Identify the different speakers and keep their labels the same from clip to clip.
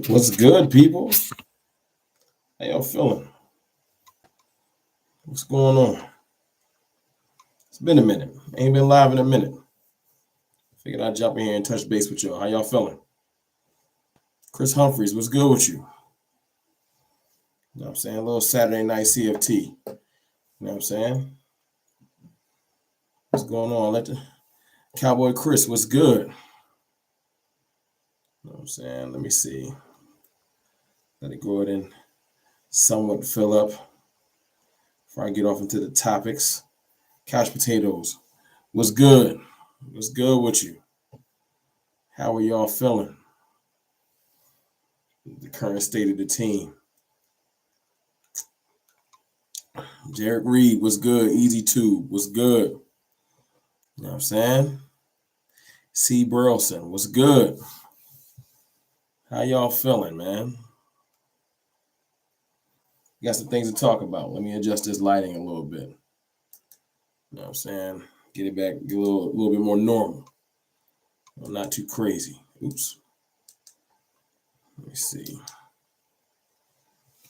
Speaker 1: What's good, people? How y'all feeling? What's going on? It's been a minute. Ain't been live in a minute. Figured I'd jump in here and touch base with y'all. How y'all feeling? Chris Humphreys, what's good with you? You know what I'm saying? A little Saturday night CFT. You know what I'm saying? What's going on? Let the Cowboy Chris, what's good? You know what I'm saying? Let me see. Let it go ahead and somewhat fill up before I get off into the topics. Couch potatoes, what's good? What's good with you? How are y'all feeling? The current state of the team. Jarek Reed was good. Easy Tube was good. You know what I'm saying? C. Burleson was good. How y'all feeling, man? Got some things to talk about. Let me adjust this lighting a little bit. You know what I'm saying? Get it back, get a little bit more normal. Well, not too crazy. Oops. Let me see.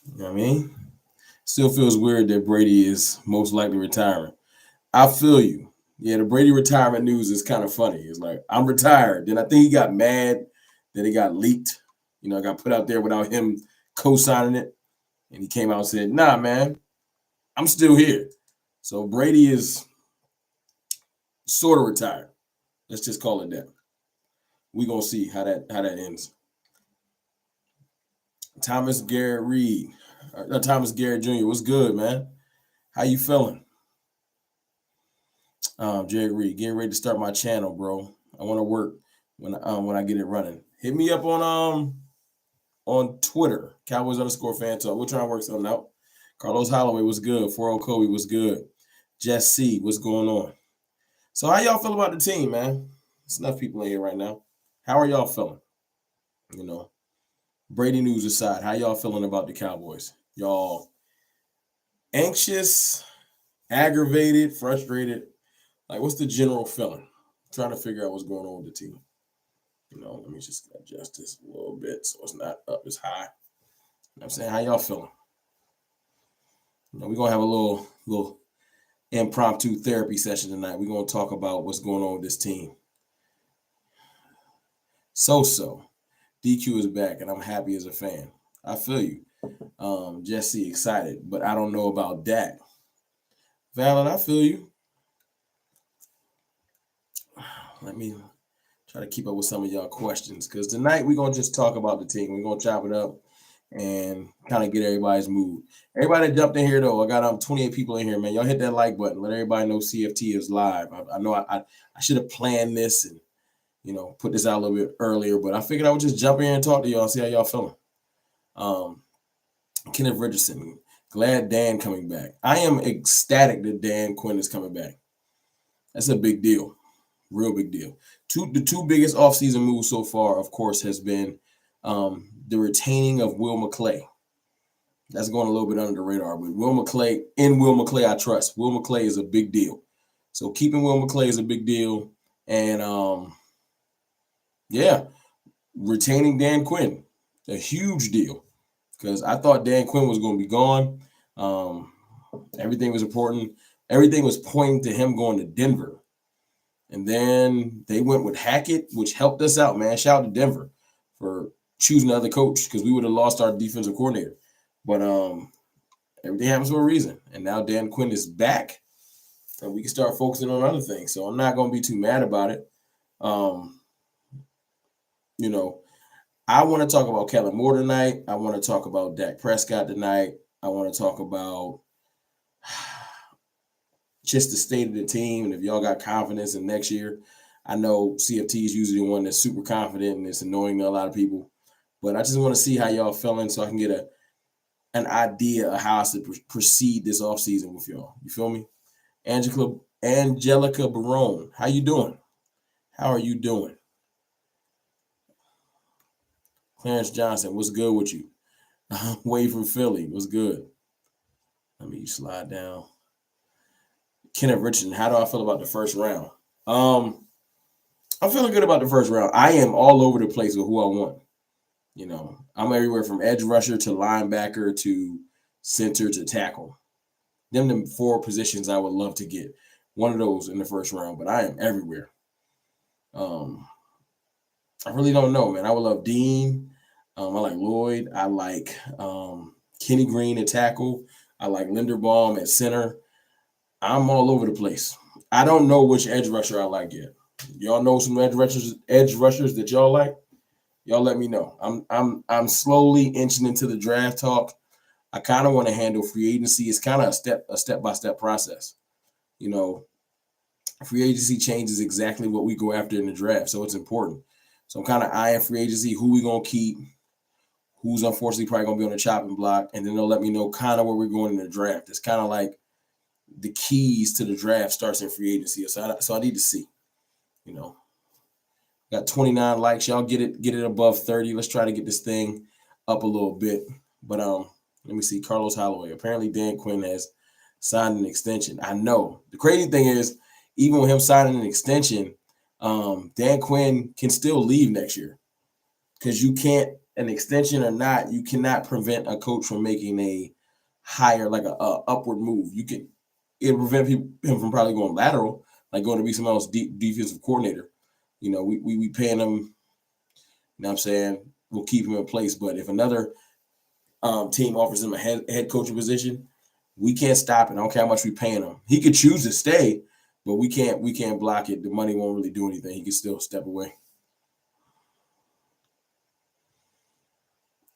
Speaker 1: You know what I mean? Still feels weird that Brady is most likely retiring. I feel you. Yeah, the Brady retirement news is kind of funny. It's like, I'm retired. Then I think he got mad that it got leaked. You know, it got put out there without him co-signing it. And he came out and said, nah, man, I'm still here. So Brady is sort of retired. Let's just call it that. We're going to see how that ends. Thomas Garrett Jr., what's good, man? How you feeling? Jerry Reed, getting ready to start my channel, bro. I want to work when I get it running. Hit me up on Twitter, Cowboys_fan talk. We're trying to work something out. Carlos Holloway was good. 4-0 Kobe was good. Jess C, what's going on? So how y'all feel about the team, man? There's enough people in here right now. How are y'all feeling? You know, Brady news aside, how y'all feeling about the Cowboys? Y'all anxious, aggravated, frustrated? Like, what's the general feeling? Trying to figure out what's going on with the team. You know, let me just adjust this a little bit so it's not up as high. You know what I'm saying? How y'all feeling? You know, we're going to have a little impromptu therapy session tonight. We're going to talk about what's going on with this team. So. DQ is back, and I'm happy as a fan. I feel you. Jesse, excited, but I don't know about Dak. Valen, I feel you. Let me try to keep up with some of y'all questions, because tonight we're going to just talk about the team. We're going to chop it up and kind of get everybody's mood. Everybody that jumped in here, though, I got 28 people in here, man. Y'all hit that like button. Let everybody know CFT is live. I know I should have planned this and, you know, put this out a little bit earlier, but I figured I would just jump in and talk to y'all and see how y'all feeling. Kenneth Richardson, glad Dan coming back. I am ecstatic that Dan Quinn is coming back. That's a big deal. Real big deal. The two biggest offseason moves so far, of course, has been the retaining of Will McClay. That's going a little bit under the radar, but Will McClay, I trust. Will McClay is a big deal. So keeping Will McClay is a big deal. And, retaining Dan Quinn, a huge deal. Because I thought Dan Quinn was going to be gone. Everything was important. Everything was pointing to him going to Denver. And then they went with Hackett, which helped us out, man. Shout out to Denver for choosing another coach, because we would have lost our defensive coordinator. But everything happens for a reason. And now Dan Quinn is back, and we can start focusing on other things. So I'm not going to be too mad about it. You know, I want to talk about Kellen Moore tonight. I want to talk about Dak Prescott tonight. I want to talk about just the state of the team, and if y'all got confidence in next year. I know CFT is usually the one that's super confident, and it's annoying to a lot of people. But I just want to see how y'all feeling so I can get an idea of how I should proceed this offseason with y'all. You feel me? Angelica Barone, how you doing? How are you doing? Clarence Johnson, what's good with you? Wade from Philly, what's good? Let me slide down. Kenneth Richardson, how do I feel about the first round? I'm feeling good about the first round. I am all over the place with who I want. I'm everywhere from edge rusher to linebacker to center to tackle. Them 4 positions I would love to get one of those in the first round, but I am everywhere. I really don't know, man. I would love Dean. I like Lloyd. I like Kenny Green at tackle. I like Linderbaum at center. I'm all over the place. I don't know which edge rusher I like yet. Y'all know some edge rushers that y'all like? Y'all let me know. I'm slowly inching into the draft talk. I kind of want to handle free agency. It's kind of a step-by-step process. Free agency changes exactly what we go after in the draft, so it's important. So I'm kind of eyeing free agency, who we going to keep, who's unfortunately probably going to be on the chopping block, and then they'll let me know kind of where we're going in the draft. It's kind of like the keys to the draft starts in free agency. So I need to see. Got 29 likes. Y'all get it above 30. Let's try to get this thing up a little bit. But let me see. Carlos Holloway. Apparently Dan Quinn has signed an extension. I know. The crazy thing is, even with him signing an extension, Dan Quinn can still leave next year, because you can't, an extension or not, you cannot prevent a coach from making a higher, like a upward move. It'll prevent him from probably going lateral, like going to be someone else defensive coordinator. We paying him, you know what I'm saying, we'll keep him in place. But if another team offers him a head coaching position, we can't stop it. I don't care how much we paying him. He could choose to stay, but we can't block it. The money won't really do anything. He can still step away.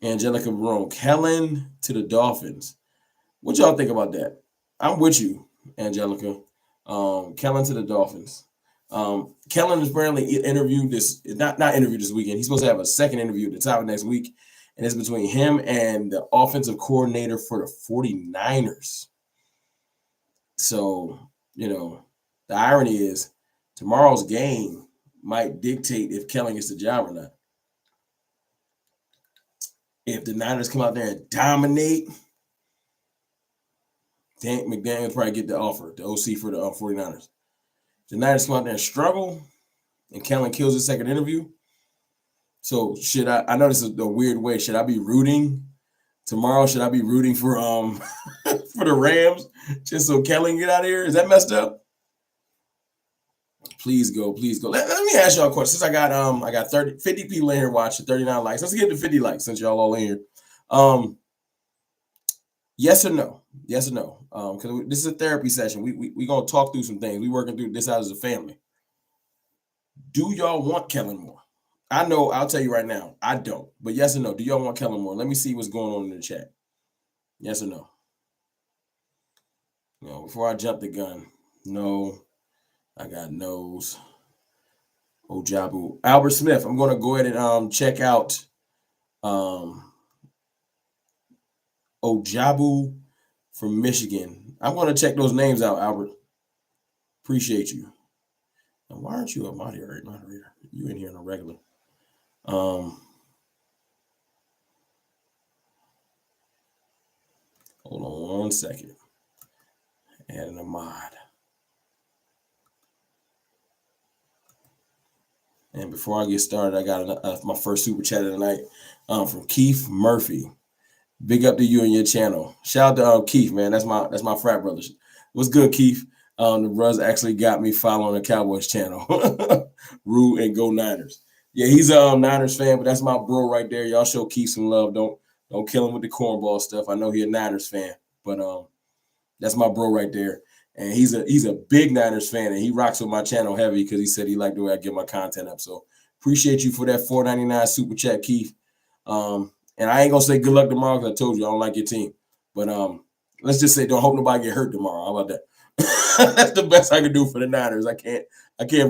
Speaker 1: Angelica Barone, Kellen to the Dolphins. What y'all think about that? I'm with you, Angelica. Kellen to the Dolphins. Kellen is apparently interviewed not interviewed this weekend. He's supposed to have a second interview at the top of next week, and it's between him and the offensive coordinator for the 49ers. So, the irony is tomorrow's game might dictate if Kellen gets the job or not. If the Niners come out there and dominate, McDaniel will probably get the offer, the OC for the 49ers. If the Niners come out there and struggle and Kellen kills his second interview, so should I know this is a weird way, should I be rooting tomorrow? Should I be rooting for for the Rams just so Kellen get out of here? Is that messed up? Please go. Let me ask y'all a question. Since I got 50 people in here watching, 39 likes. Let's get to 50 likes since y'all all in here. Yes or no? Yes or no? Because this is a therapy session. We gonna talk through some things. We working through this out as a family. Do y'all want Kellen Moore? I know. I'll tell you right now. I don't. But yes or no? Do y'all want Kellen Moore? Let me see what's going on in the chat. Yes or no? Before I jump the gun. No. I got no's. Ojabu. Albert Smith. I'm gonna go ahead and check out Ojabu from Michigan. I'm gonna check those names out, Albert. Appreciate you. And why aren't you a moderator? You in here on a regular. Hold on 1 second. Adding a mod. And before I get started, I got my first super chat of the night from Keith Murphy. Big up to you and your channel. Shout out to Keith, man. That's my frat brother. What's good, Keith? The bros actually got me following the Cowboys channel. Rue and Go Niners. Yeah, he's a Niners fan, but that's my bro right there. Y'all show Keith some love. Don't kill him with the cornball stuff. I know he's a Niners fan, but that's my bro right there. And he's a big Niners fan, and he rocks with my channel heavy because he said he liked the way I get my content up. So appreciate you for that $4.99 super chat, Keith. And I ain't gonna say good luck tomorrow because I told you I don't like your team. But let's just say don't hope nobody get hurt tomorrow. How about that? That's the best I can do for the Niners. I can't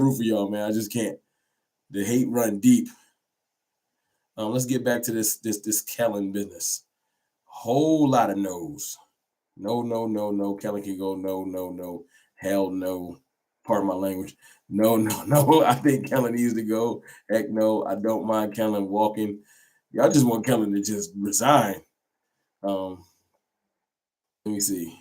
Speaker 1: root for y'all, man. I just can't. The hate run deep. Let's get back to this Kellen business. Whole lot of no's. No. Kellen can go no. Hell no. Pardon my language. No. I think Kellen needs to go. Heck no. I don't mind Kellen walking. Y'all just want Kellen to just resign. Let me see.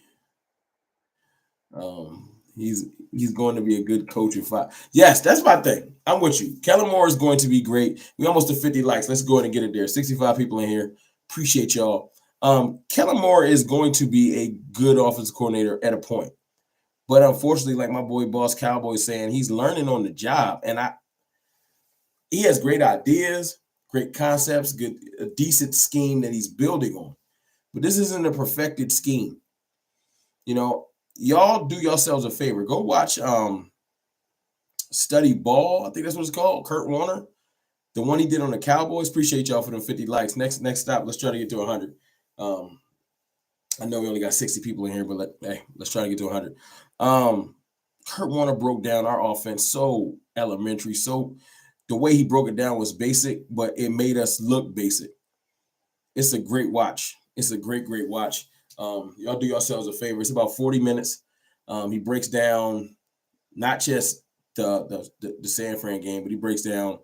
Speaker 1: He's going to be a good coach in 5. Yes, that's my thing. I'm with you. Kellen Moore is going to be great. We almost to 50 likes. Let's go ahead and get it there. 65 people in here. Appreciate y'all. Kellen Moore is going to be a good offensive coordinator at a point. But unfortunately, like my boy Boss Cowboy saying, he's learning on the job. And he has great ideas, great concepts, a decent scheme that he's building on. But this isn't a perfected scheme. You know, y'all do yourselves a favor. Go watch Study Ball. I think that's what it's called. Kurt Warner. The one he did on the Cowboys. Appreciate y'all for them 50 likes. Next stop. Let's try to get to 100. I know we only got 60 people in here, but let's try to get to 100. Kurt Warner broke down our offense so elementary. So the way he broke it down was basic, but it made us look basic. It's a great watch. It's a great watch. Y'all do yourselves a favor. It's about 40 minutes. He breaks down not just the San Fran game, but he breaks down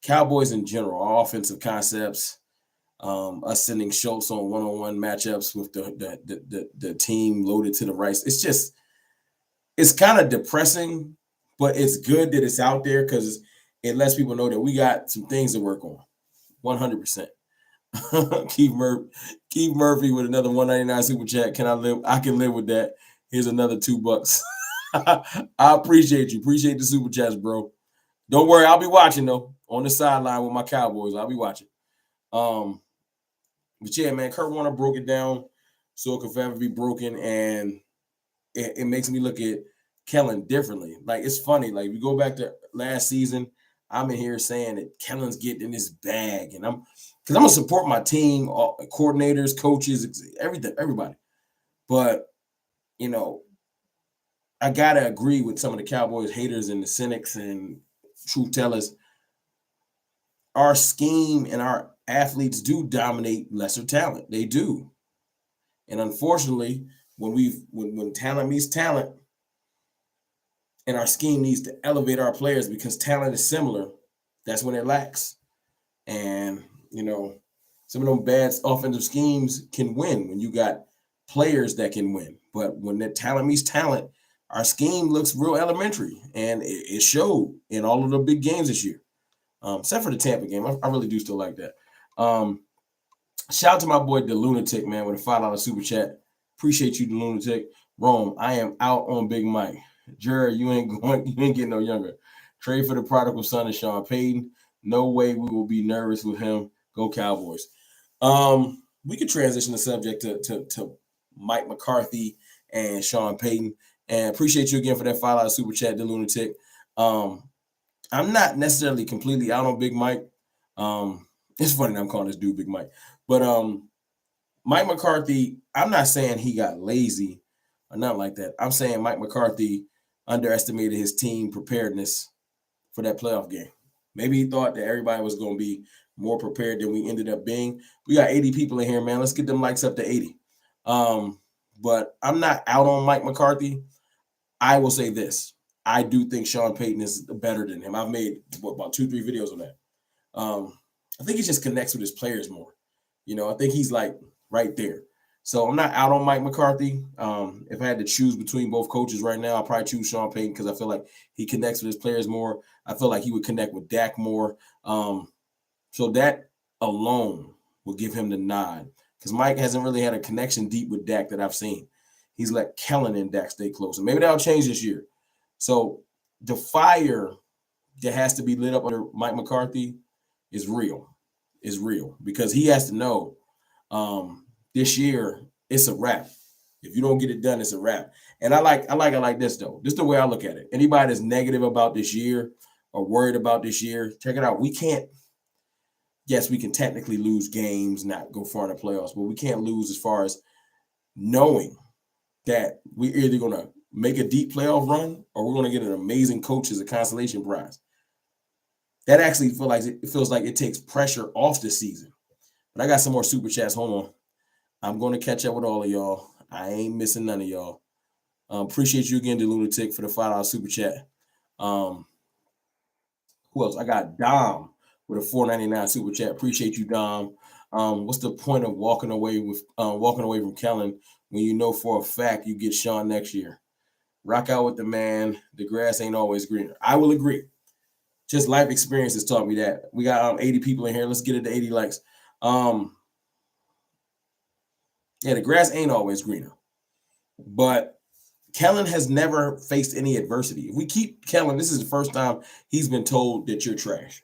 Speaker 1: Cowboys in general, our offensive concepts, us sending Schultz on one-on-one matchups with the team loaded to the right. It's kind of depressing, but it's good that it's out there because it lets people know that we got some things to work on. 100%. Keith Murphy with another $1.99 super chat. I can live with that. Here's another $2. I appreciate you. Appreciate the super chats, bro. Don't worry, I'll be watching though on the sideline with my Cowboys. I'll be watching. But yeah, man, Kurt Warner broke it down so it could forever be broken, and it makes me look at Kellen differently. Like, it's funny. Like, we go back to last season, I'm in here saying that Kellen's getting in his bag, and I'm gonna support my team, coordinators, coaches, everything, everybody. But you know, I gotta agree with some of the Cowboys haters and the cynics and truth tellers. Our scheme and our athletes do dominate lesser talent. They do. And unfortunately, when talent meets talent and our scheme needs to elevate our players because talent is similar, that's when it lacks. And, you know, some of them bad offensive schemes can win when you got players that can win. But when that talent meets talent, our scheme looks real elementary. And it showed in all of the big games this year. Except for the Tampa game. I really do still like that. Shout out to my boy, the Lunatic, man, with a $5 super chat. Appreciate you, the Lunatic. Rome, I am out on Big Mike. Jared, you ain't getting no younger. Trade for the prodigal son of Sean Payton. No way we will be nervous with him. Go Cowboys. We could transition the subject to Mike McCarthy and Sean Payton. And appreciate you again for that $5 super chat, the Lunatic. I'm not necessarily completely out on Big Mike. It's funny that I'm calling this dude Big Mike. But Mike McCarthy, I'm not saying he got lazy or nothing like that. I'm saying Mike McCarthy underestimated his team preparedness for that playoff game. Maybe he thought that everybody was going to be more prepared than we ended up being. We got 80 people in here, man. Let's get them likes up to 80. But I'm not out on Mike McCarthy. I will say this. I do think Sean Payton is better than him. I've made about 2-3 videos on that. I think he just connects with his players more. You know, I think he's like right there. So I'm not out on Mike McCarthy. If I had to choose between both coaches right now, I'll probably choose Sean Payton because I feel like he connects with his players more. I feel like he would connect with Dak more. So that alone will give him the nod because Mike hasn't really had a connection deep with Dak that I've seen. He's let Kellen and Dak stay close. And maybe that'll change this year. So the fire that has to be lit up under Mike McCarthy is real. Is real because he has to know this year it's a wrap. If you don't get it done, it's a wrap. And I like it like this though. This is the way I look at it. Anybody that's negative about this year or worried about this year, check it out. We can technically lose games, not go far in the playoffs, but we can't lose as far as knowing that we're either going to make a deep playoff run or we're going to get an amazing coach as a consolation prize. That actually feels like it takes pressure off the season. But I got some more super chats. Hold on. I'm going to catch up with all of y'all. I ain't missing none of y'all. Appreciate you again, the Lunatic, for the $5 super chat. Who else? I got Dom with a $4.99 super chat. Appreciate you, Dom. What's the point of walking away from Kellen when you know for a fact you get Sean next year? Rock out with the man. The grass ain't always greener. I will agree. Just life experience has taught me that. We got 80 people in here. Let's get it to 80 likes. Yeah, the grass ain't always greener. But Kellen has never faced any adversity. If we keep Kellen, this is the first time he's been told that you're trash.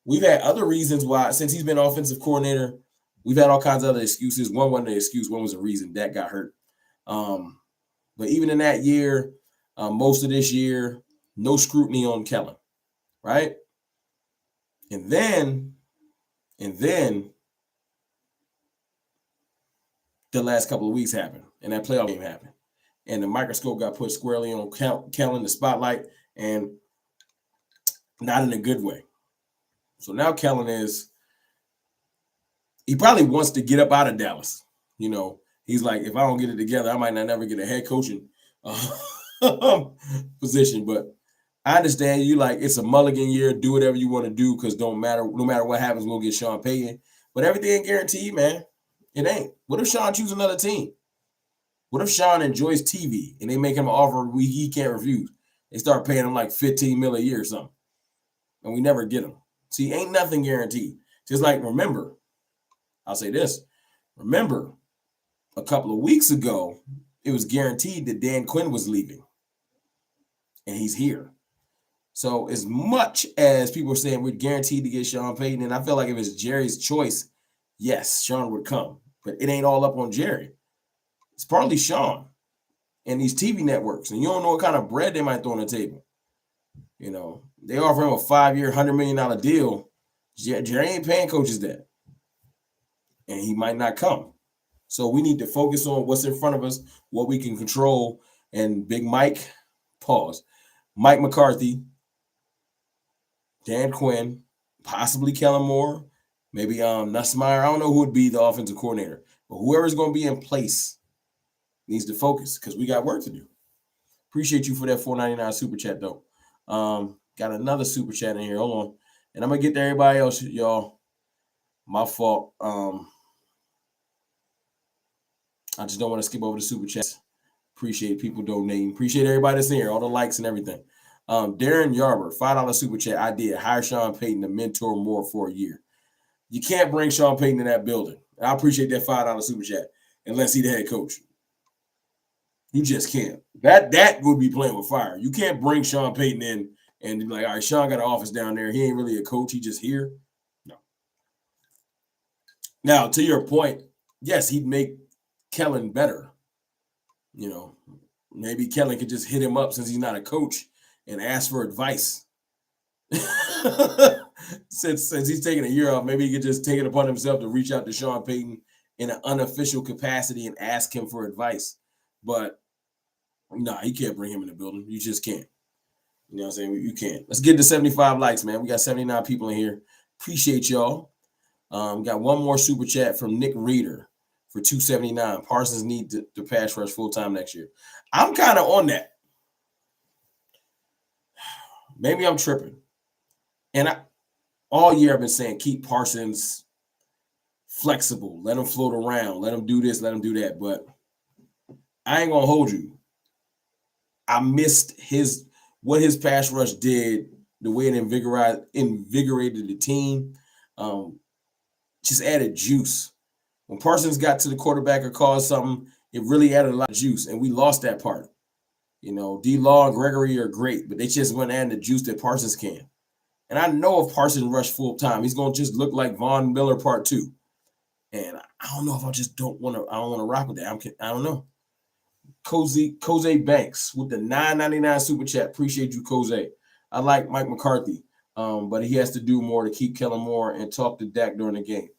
Speaker 1: We've had other reasons why, since he's been offensive coordinator, we've had all kinds of other excuses. One wasn't an excuse, one was a reason Dak got hurt. But even in that year, most of this year, no scrutiny on Kellen, right? And then the last couple of weeks happened, and that playoff game happened. And the microscope got put squarely on Kellen, the spotlight, and not in a good way. So now Kellen he probably wants to get up out of Dallas. You know, he's like, if I don't get it together, I might not never get a head coaching position. But I understand you, like, it's a mulligan year. Do whatever you want to do, because no matter what happens, we'll get Sean Payton. But everything ain't guaranteed, man. It ain't. What if Sean chooses another team? What if Sean enjoys TV and they make him an offer he can't refuse? They start paying him like $15 million a year or something, and we never get him. See, ain't nothing guaranteed. Just like, remember, I'll say this. Remember, a couple of weeks ago, it was guaranteed that Dan Quinn was leaving, and he's here. So as much as people are saying we're guaranteed to get Sean Payton, and I feel like if it's Jerry's choice, yes, Sean would come. But it ain't all up on Jerry. It's partly Sean and these TV networks, and you don't know what kind of bread they might throw on the table. You know, they offer him a 5-year, $100 million deal. Jerry ain't paying coaches that, and he might not come. So we need to focus on what's in front of us, what we can control. And Big Mike, pause. Mike McCarthy, Dan Quinn, possibly Kellen Moore, maybe Nussmeier. I don't know who would be the offensive coordinator, but whoever's going to be in place needs to focus, because we got work to do. Appreciate you for that $4.99 super chat, though. Got another super chat in here. Hold on. And I'm going to get to everybody else, y'all. My fault. I just don't want to skip over the super chats. Appreciate people donating. Appreciate everybody that's in here, all the likes and everything. Darren Yarber, $5 super chat idea. Hire Sean Payton to mentor Moore for a year. You can't bring Sean Payton in that building. I appreciate that $5 super chat unless he's the head coach. You just can't. That would be playing with fire. You can't bring Sean Payton in and be like, all right, Sean got an office down there. He ain't really a coach. He just here. No. Now, to your point, yes, he'd make Kellen better. You know, maybe Kellen could just hit him up, since he's not a coach, and ask for advice. since he's taking a year off, maybe he could just take it upon himself to reach out to Sean Payton in an unofficial capacity and ask him for advice. But no, he can't bring him in the building. You just can't. You know what I'm saying? You can't. Let's get to 75 likes, man. We got 79 people in here. Appreciate y'all. Got one more super chat from Nick Reeder for $2.79. Parsons need to pass rush full-time next year. I'm kind of on that. Maybe I'm tripping. And all year I've been saying keep Parsons flexible. Let him float around. Let him do this. Let him do that. But I ain't going to hold you. I missed what his pass rush did, the way it invigorated the team. Just added juice. When Parsons got to the quarterback or caused something, it really added a lot of juice, and we lost that part. You know, D-Law and Gregory are great, but they just went adding the juice that Parsons can. And I know if Parsons rushed full time, he's going to just look like Von Miller Part 2. And I don't know if I don't want to rock with that. I don't know. Coze Banks with the $9.99 super chat. Appreciate you, Coze. I like Mike McCarthy, but he has to do more to keep Kellen Moore and talk to Dak during the game.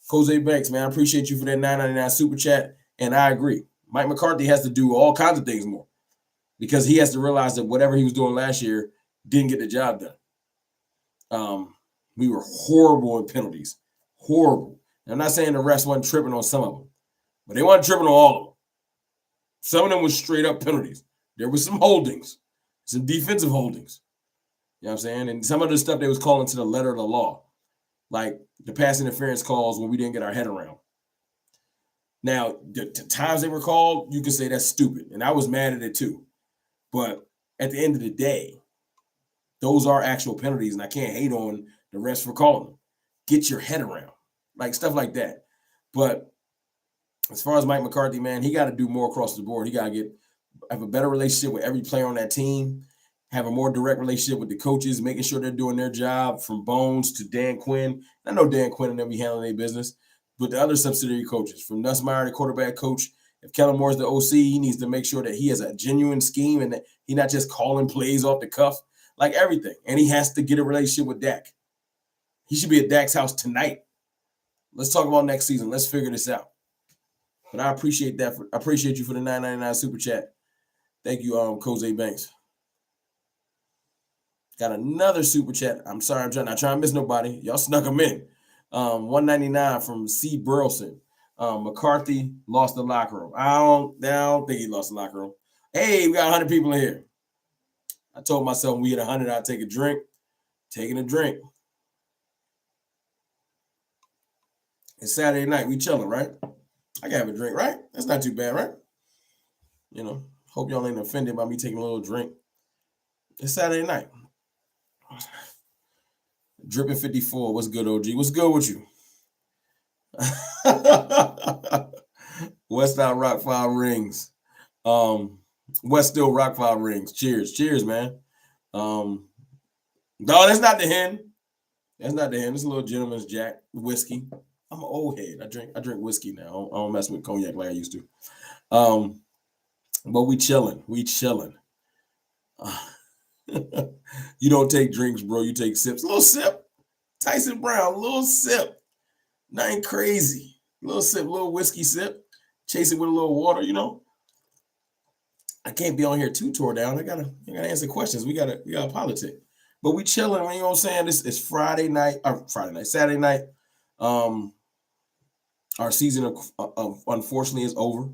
Speaker 1: Coze Banks, man, I appreciate you for that $9.99 super chat, and I agree. Mike McCarthy has to do all kinds of things more, because he has to realize that whatever he was doing last year didn't get the job done. We were horrible in penalties. Horrible. And I'm not saying the refs wasn't tripping on some of them, but they weren't tripping on all of them. Some of them was straight up penalties. There was some holdings, some defensive holdings. You know what I'm saying? And some of the stuff they was calling to the letter of the law, like the pass interference calls when we didn't get our head around. Now, the times they were called, you could say that's stupid. And I was mad at it too. But at the end of the day, those are actual penalties, and I can't hate on the refs for calling them. Get your head around, like stuff like that. But as far as Mike McCarthy, man, he got to do more across the board. He got to have a better relationship with every player on that team, have a more direct relationship with the coaches, making sure they're doing their job, from Bones to Dan Quinn. I know Dan Quinn and them be handling their business, but the other subsidiary coaches, from Nussmeier, the quarterback coach, if Kellen Moore's the OC, he needs to make sure that he has a genuine scheme and that he's not just calling plays off the cuff, like everything. And he has to get a relationship with Dak. He should be at Dak's house tonight. Let's talk about next season. Let's figure this out. But I appreciate that. I appreciate you for the $9.99 super chat. Thank you, Jose Banks. Got another super chat. I'm sorry, I'm not trying to miss nobody. Y'all snuck them in. $1.99 from C. Burleson. McCarthy lost the locker room. I don't think he lost the locker room. Hey, we got 100 people in here. I told myself when we hit 100, I'd take a drink. Taking a drink. It's Saturday night. We chilling, right? I can have a drink, right? That's not too bad, right? You know, hope y'all ain't offended by me taking a little drink. It's Saturday night. Dripping 54. What's good, OG? What's good with you? West Out Rock 5 rings. West Still Rock 5 rings. Cheers, man. No, that's not the hen. That's not the hen. It's a little gentleman's Jack whiskey. I'm an old head. I drink whiskey now. I don't mess with cognac like I used to. But we chilling. You don't take drinks, bro. You take sips. A little sip. Tyson Brown, a little sip. Nothing crazy. A little sip, little whiskey sip. Chase it with a little water, you know. I can't be on here too tore down. I gotta answer questions. We gotta politic. But we chilling, you know what I'm saying? This is Saturday night. Our season unfortunately is over.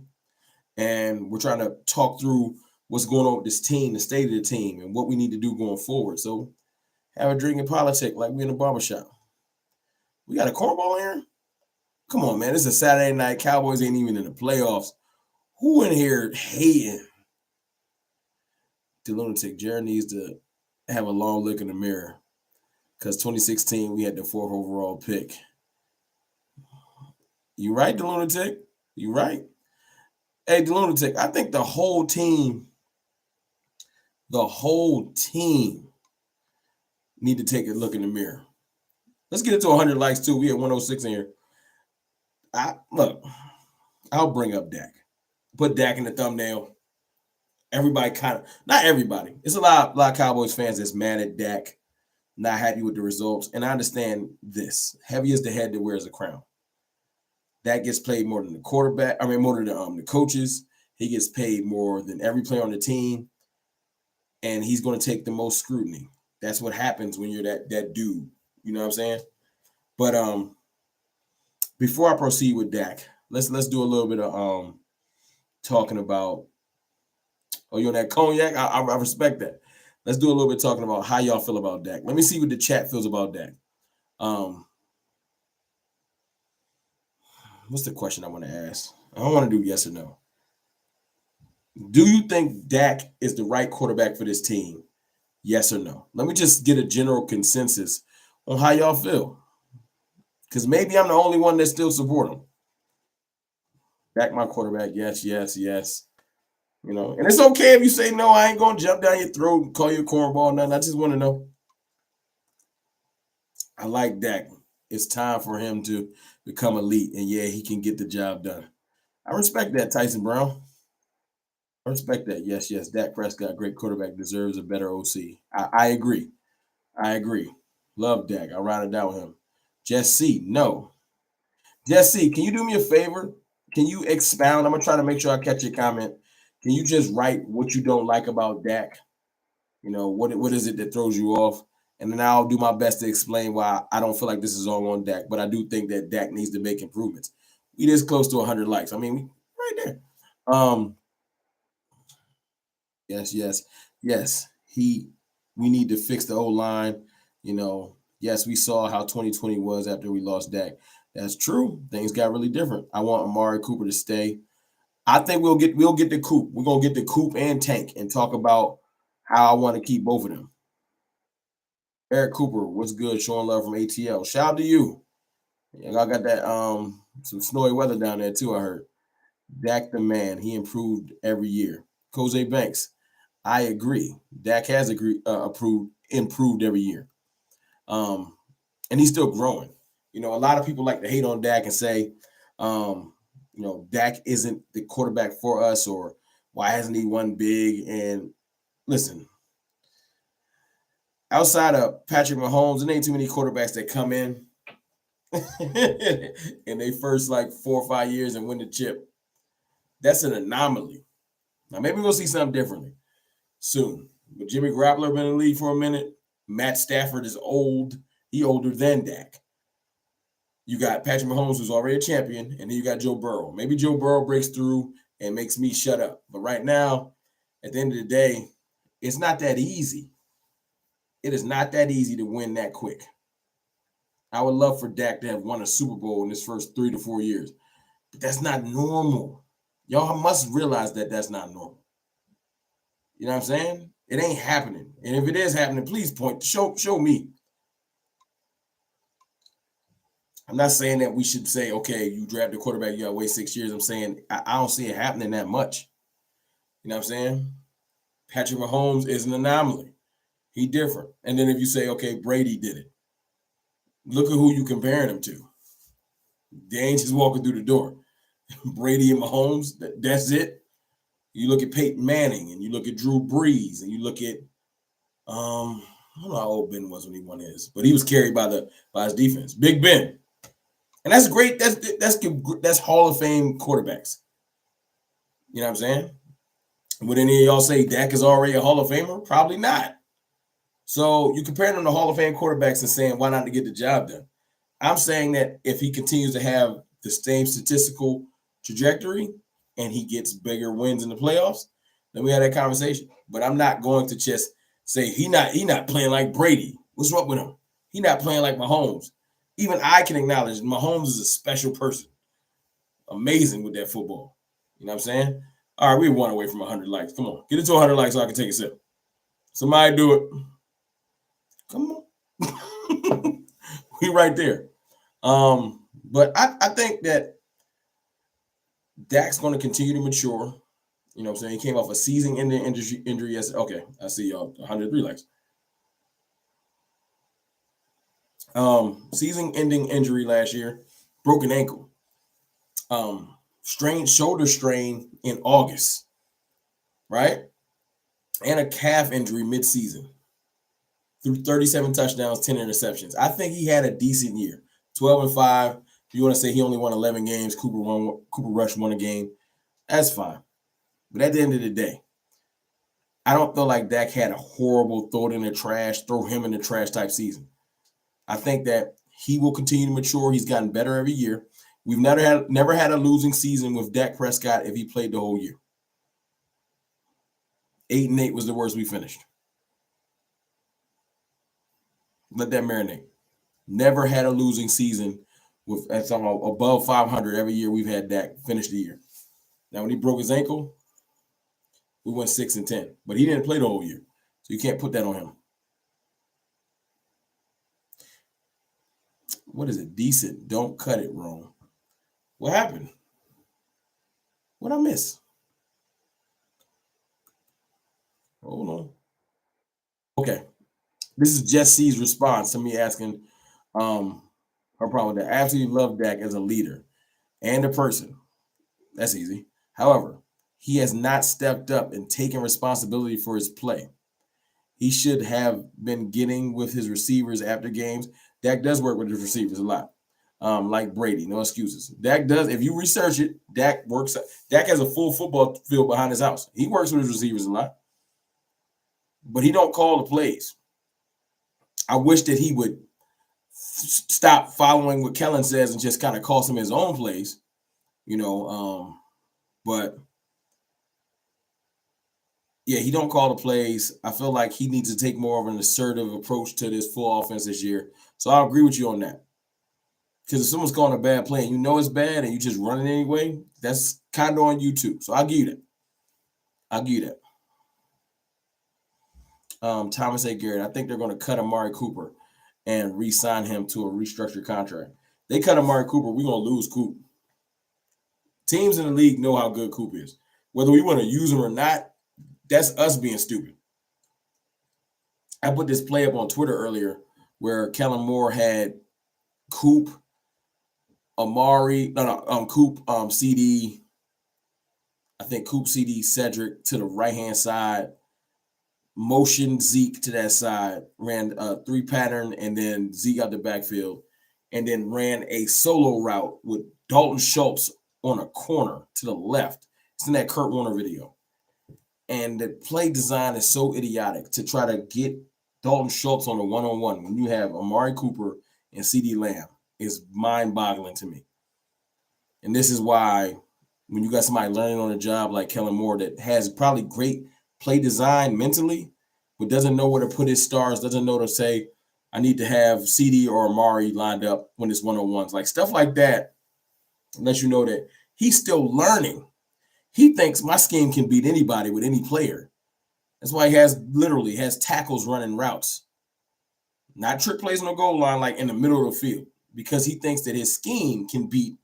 Speaker 1: And we're trying to talk through what's going on with this team, the state of the team, and what we need to do going forward. So have a drink and politic like we in the barbershop. We got a cornball here? Come on, man. It's a Saturday night. Cowboys ain't even in the playoffs. Who in here hating? The lunatic. Jared needs to have a long look in the mirror. Because 2016, we had the 4th overall pick. You right, the lunatic? You right? Hey, the lunatic, I think the whole team need to take a look in the mirror. Let's get it to 100 likes, too. We at 106 in here. I'll bring up Dak. Put Dak in the thumbnail. Everybody not everybody. It's a lot of Cowboys fans that's mad at Dak, not happy with the results. And I understand this. Heavy is the head that wears a crown. Dak gets paid more than the quarterback. More than the coaches. He gets paid more than every player on the team. And he's going to take the most scrutiny. That's what happens when you're that dude. You know what I'm saying? But before I proceed with Dak, let's do a little bit of talking about. Oh, you on that cognac? I respect that. Let's do a little bit talking about how y'all feel about Dak. Let me see what the chat feels about Dak. What's the question I want to ask? I don't want to do yes or no. Do you think Dak is the right quarterback for this team? Yes or no? Let me just get a general consensus on how y'all feel. Because maybe I'm the only one that still support him. Dak, my quarterback. Yes. You know, and it's okay if you say no. I ain't going to jump down your throat and call you a cornball. Nothing. I just want to know. I like Dak. It's time for him to become elite. And yeah, he can get the job done. I respect that, Tyson Brown. I respect that. Yes. Dak Prescott, great quarterback, deserves a better OC. I agree. Love Dak. I'll ride it down with him. Jesse, no. Jesse, can you do me a favor? Can you expound? I'm going to try to make sure I catch your comment. Can you just write what you don't like about Dak? You know, what is it that throws you off? And then I'll do my best to explain why I don't feel like this is all on Dak, but I do think that Dak needs to make improvements. We this close to 100 likes. I mean, right there. Yes. We need to fix the O-line. You know, yes, we saw how 2020 was after we lost Dak. That's true. Things got really different. I want Amari Cooper to stay. I think we'll get the Coop. We're gonna get the Coop and Tank and talk about how I want to keep both of them. Eric Cooper, what's good? Showing love from ATL. Shout out to you. Yeah, I got that some snowy weather down there too. I heard. Dak the man. He improved every year. Jose Banks. I agree. Dak has improved every year. And he's still growing. A lot of people like to hate on Dak and say, Dak isn't the quarterback for us, or why hasn't he won big? And listen, outside of Patrick Mahomes, there ain't too many quarterbacks that come in in they first like 4 or 5 years and win the chip. That's an anomaly. Now maybe we'll see something differently soon. But Jimmy Garoppolo been in the league for a minute. Matt Stafford is old. He older than Dak. You got Patrick Mahomes, who's already a champion, and then you got Joe Burrow. Maybe Joe Burrow breaks through and makes me shut up. But right now, at the end of the day, it's not that easy. It is not that easy to win that quick. I would love for Dak to have won a Super Bowl in his first 3 to 4 years. But that's not normal. Y'all must realize that that's not normal. You know what I'm saying? It ain't happening. And if it is happening, please show me. I'm not saying that we should say, okay, you draft a quarterback, you got to wait 6 years. I'm saying I don't see it happening that much. You know what I'm saying? Patrick Mahomes is an anomaly. He different. And then if you say, okay, Brady did it, look at who you comparing him to. They ain't just walking through the door. Brady and Mahomes, that's it. You look at Peyton Manning, and you look at Drew Brees, and you look at I don't know how old Ben was when he won his, but he was carried by his defense. Big Ben. And that's great. That's Hall of Fame quarterbacks. You know what I'm saying? Would any of y'all say Dak is already a Hall of Famer? Probably not. So you compare them to Hall of Fame quarterbacks and saying, why not to get the job done? I'm saying that if he continues to have the same statistical trajectory and he gets bigger wins in the playoffs, then we had that conversation. But I'm not going to just say he not playing like Brady. What's wrong with him? He not playing like Mahomes. Even I can acknowledge Mahomes is a special person. Amazing with that football. You know what I'm saying? All right, we're 1 away from 100 likes. Come on. Get it to 100 likes so I can take a sip. Somebody do it. Come on. We right there. But I think that Dak's going to continue to mature. You know what I'm saying? He came off a season-ending injury yesterday. Okay, I see y'all. 103 likes. Season-ending injury last year, broken ankle, shoulder strain in August, right? And a calf injury mid-season. Threw 37 touchdowns, 10 interceptions. I think he had a decent year. 12-5. If you want to say he only won 11 games, Cooper Rush won a game, that's fine. But at the end of the day, I don't feel like Dak had a horrible throw him in the trash type season. I think that he will continue to mature. He's gotten better every year. We've never had a losing season with Dak Prescott if he played the whole year. 8-8 was the worst we finished. Let that marinate. Never had a losing season with above 500 every year we've had Dak finish the year. Now, when he broke his ankle, we went 6-10, but he didn't play the whole year, so you can't put that on him. What is it? Decent. Don't cut it wrong. What happened? What I miss? Hold on. Okay. This is Jessie's response to me asking her problem with that. I absolutely love Dak as a leader and a person. That's easy. However, he has not stepped up and taken responsibility for his play. He should have been getting with his receivers after games. Dak does work with his receivers a lot. Like Brady, no excuses. Dak does. If you research it, Dak has a full football field behind his house. He works with his receivers a lot, but he don't call the plays. I wish that he would stop following what Kellen says and just kind of call some of his own plays, but yeah, he don't call the plays. I feel like he needs to take more of an assertive approach to this full offense this year. So I agree with you on that. Because if someone's calling a bad play and you know it's bad and you just run it anyway, that's kind of on you too. So I'll give you that. I'll give you that. Thomas A. Garrett, I think they're going to cut Amari Cooper and re-sign him to a restructured contract. They cut Amari Cooper, we're going to lose Coop. Teams in the league know how good Coop is. Whether we want to use him or not, that's us being stupid. I put this play up on Twitter earlier where Kellen Moore had Coop, Coop, CD, I think Coop, CD, Cedric to the right-hand side, motion Zeke to that side, ran a 3 pattern, and then Zeke out the backfield, and then ran a solo route with Dalton Schultz on a corner to the left. It's in that Kurt Warner video. And the play design is so idiotic to try to get Dalton Schultz on a one-on-one when you have Amari Cooper and CD Lamb is mind-boggling to me. And this is why when you got somebody learning on a job like Kellen Moore that has probably great play design mentally, but doesn't know where to put his stars, doesn't know to say, I need to have CD or Amari lined up when it's one-on-ones. Like stuff like that lets you know that he's still learning. He thinks my scheme can beat anybody with any player. That's why he has tackles running routes. Not trick plays on the goal line, like in the middle of the field, because he thinks that his scheme can beat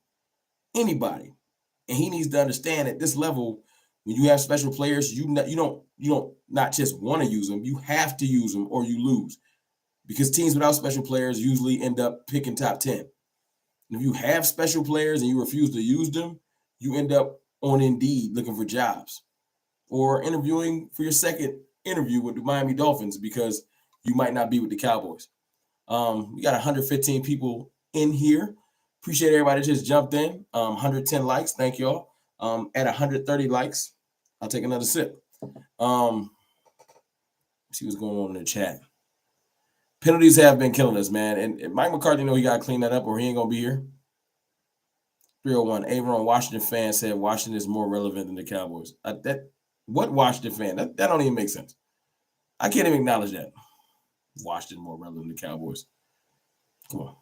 Speaker 1: anybody. And he needs to understand at this level, when you have special players, you don't not just want to use them, you have to use them or you lose. Because teams without special players usually end up picking top 10. And if you have special players and you refuse to use them, you end up on Indeed looking for jobs or interviewing for your second interview with the Miami Dolphins because you might not be with the Cowboys. We got 115 people in here. Appreciate everybody that just jumped in. 110 likes. Thank y'all. At 130 likes, I'll take another sip. See what's going on in the chat. Penalties have been killing us, man. And Mike McCarthy know he got to clean that up or he ain't going to be here. 301. Aaron, Washington fan said Washington is more relevant than the Cowboys. What Washington fan? That don't even make sense. I can't even acknowledge that. Washington more relevant than the Cowboys. Come on.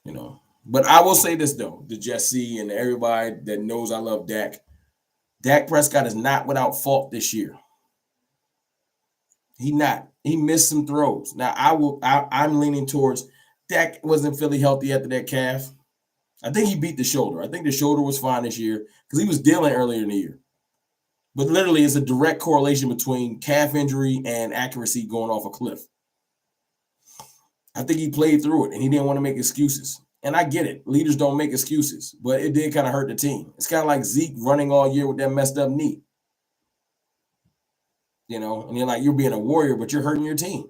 Speaker 1: You know. But I will say this, though, to Jesse and everybody that knows I love Dak. Dak Prescott is not without fault this year. He missed some throws. Now, I'm leaning towards Dak wasn't fully healthy after that calf. I think he beat the shoulder. I think the shoulder was fine this year because he was dealing earlier in the year. But literally, it's a direct correlation between calf injury and accuracy going off a cliff. I think he played through it, and he didn't want to make excuses. And I get it. Leaders don't make excuses, but it did kind of hurt the team. It's kind of like Zeke running all year with that messed up knee. You know, and you're being a warrior, but you're hurting your team.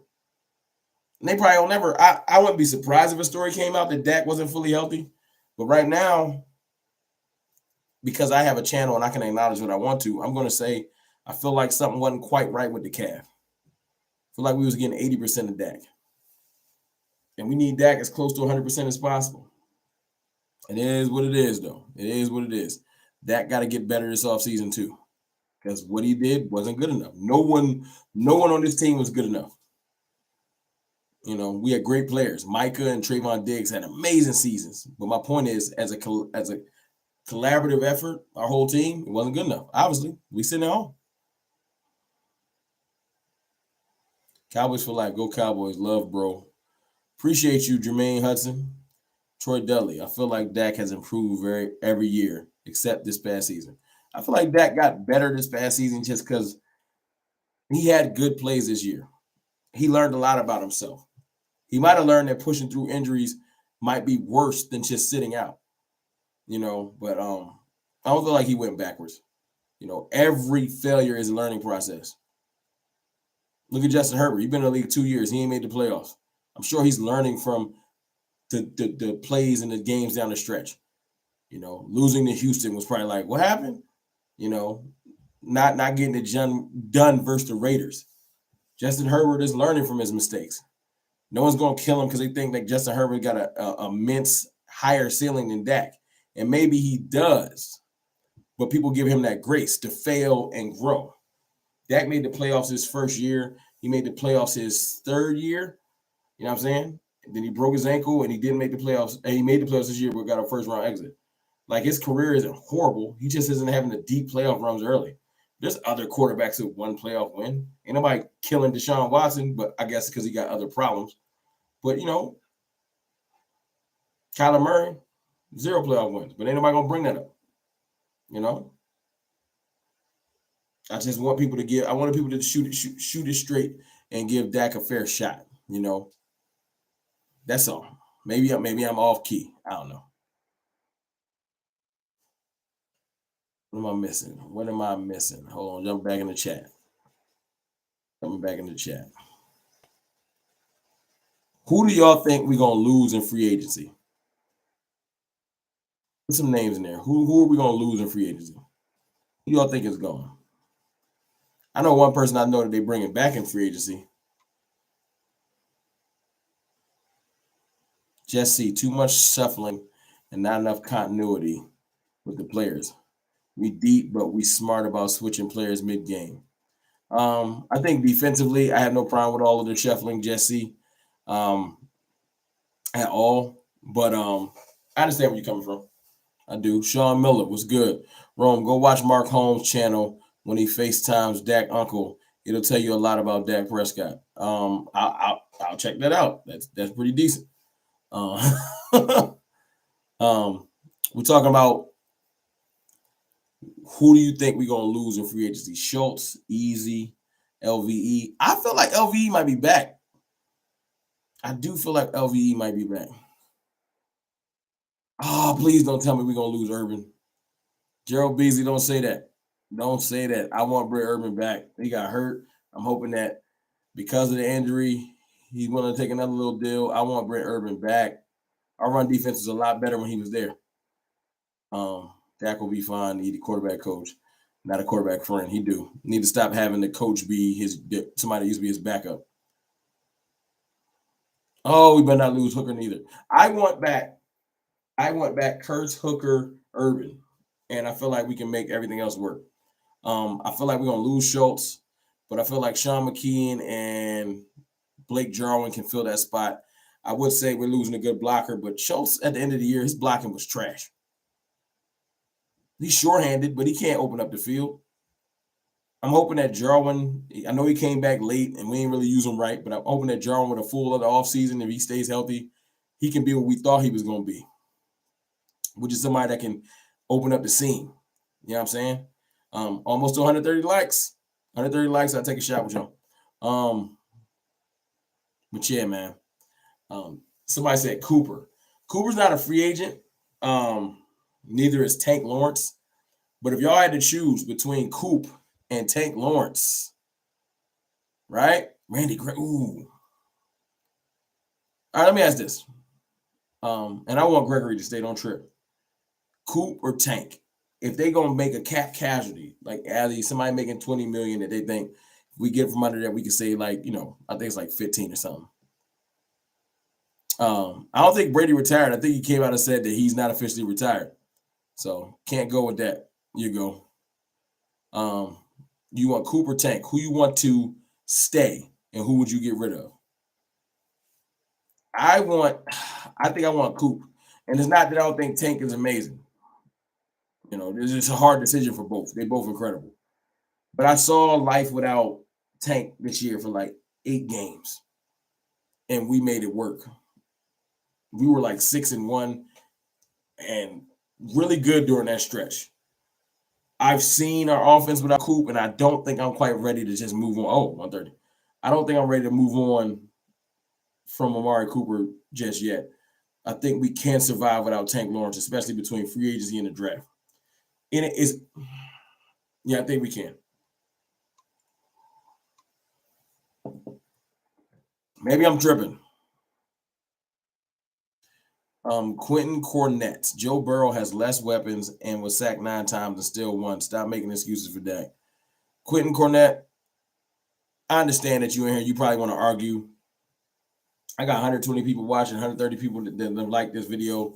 Speaker 1: And they probably will never. I wouldn't be surprised if a story came out that Dak wasn't fully healthy. But right now, because I have a channel and I can acknowledge what I want to, I'm going to say I feel like something wasn't quite right with the calf. I feel like we was getting 80% of Dak. And we need Dak as close to 100% as possible. It is what it is, though. It is what it is. Dak got to get better this offseason, too. Because what he did wasn't good enough. No one on this team was good enough. You know, we had great players. Micah and Trayvon Diggs had amazing seasons. But my point is, as a collaborative effort, our whole team, it wasn't good enough. Obviously, we sitting at home. Cowboys for life. Go Cowboys. Love, bro. Appreciate you, Jermaine Hudson. Troy Dudley. I feel like Dak has improved every year except this past season. I feel like Dak got better this past season just because he had good plays this year. He learned a lot about himself. He might have learned that pushing through injuries might be worse than just sitting out. You know, but I don't feel like he went backwards. You know, every failure is a learning process. Look at Justin Herbert. He's been in the league 2 years. He ain't made the playoffs. I'm sure he's learning from the plays and the games down the stretch. You know, losing to Houston was probably like, what happened? You know, not getting it done versus the Raiders. Justin Herbert is learning from his mistakes. No one's going to kill him because they think that Justin Herbert got a immense higher ceiling than Dak. And maybe he does. But people give him that grace to fail and grow. Dak made the playoffs his first year. He made the playoffs his third year. You know what I'm saying? Then he broke his ankle and he didn't make the playoffs. And he made the playoffs this year, but got a first round exit. Like his career isn't horrible. He just isn't having the deep playoff runs early. There's other quarterbacks with one playoff win. Ain't nobody killing Deshaun Watson, but I guess because he got other problems. But Kyler Murray, 0 playoff wins, but ain't nobody gonna bring that up. I just want people to I wanted people to shoot it straight and give Dak a fair shot. That's all. Maybe I'm off key. I don't know. What am I missing? Hold on, jump back in the chat. Coming back in the chat. Who do y'all think we're gonna lose in free agency? Put some names in there. Who are we gonna lose in free agency? Who y'all think is gone? I know one person I know that they bringing back in free agency. Just see too much shuffling and not enough continuity with the players. We deep, but we smart about switching players mid-game. I think defensively, I have no problem with all of the shuffling, Jesse, at all. But I understand where you're coming from. I do. Sean Miller was good. Rome, go watch Mark Holmes' channel when he FaceTimes Dak Uncle. It'll tell you a lot about Dak Prescott. I'll check that out. That's pretty decent. We're talking about who do you think we're gonna lose in free agency? Schultz, Easy, LVE. I feel like LVE might be back. I do feel like LVE might be back. Oh, please don't tell me we're gonna lose Urban. Gerald Beasley, don't say that. Don't say that. I want Brett Urban back. He got hurt. I'm hoping that because of the injury, he's going to take another little deal. I want Brett Urban back. Our run defense was a lot better when he was there. Dak will be fine. He the quarterback coach, not a quarterback friend. He do need to stop having the coach be somebody that used to be his backup. Oh, we better not lose Hooker neither. I want back Kurtz, Hooker, Urban, and I feel like we can make everything else work. I feel like we're gonna lose Schultz, but I feel like Sean McKeon and Blake Jarwin can fill that spot. I would say we're losing a good blocker, but Schultz at the end of the year, his blocking was trash. He's shorthanded, but he can't open up the field. I'm hoping that Jarwin, I know he came back late and we ain't really use him right, but I'm hoping that Jarwin with a full of the offseason, if he stays healthy, he can be what we thought he was going to be, which is somebody that can open up the seam. You know what I'm saying? Almost to 130 likes. 130 likes, I'll take a shot with y'all. But yeah, man. Somebody said Cooper. Cooper's not a free agent. Neither is Tank Lawrence. But if y'all had to choose between Coop and Tank Lawrence, right? Randy Gray. Ooh. All right, let me ask this. And I want Gregory to stay, don't trip. Coop or Tank? If they gonna make a cap casualty, like somebody making $20 million that they think if we get from under that, we could say I think it's like 15 or something. I don't think Brady retired. I think he came out and said that he's not officially retired. So can't go with that. You go. You want Coop or Tank? Who you want to stay and who would you get rid of? I think I want Coop. And it's not that I don't think Tank is amazing. This is a hard decision for both. They're both incredible. But I saw life without Tank this year for like 8 games. And we made it work. We were like 6-1 and really good during that stretch. I've seen our offense without Coop, and I don't think I'm quite ready to just move on. Oh, 130. I don't think I'm ready to move on from Amari Cooper just yet. I think we can survive without Tank Lawrence, especially between free agency and the draft. And I think we can. Maybe I'm tripping. Quentin Cornett. Joe Burrow has less weapons and was sacked 9 times and still won. Stop making excuses for Dak. Quentin Cornett, I understand that you in here. You probably want to argue. I got 120 people watching, 130 people that like this video,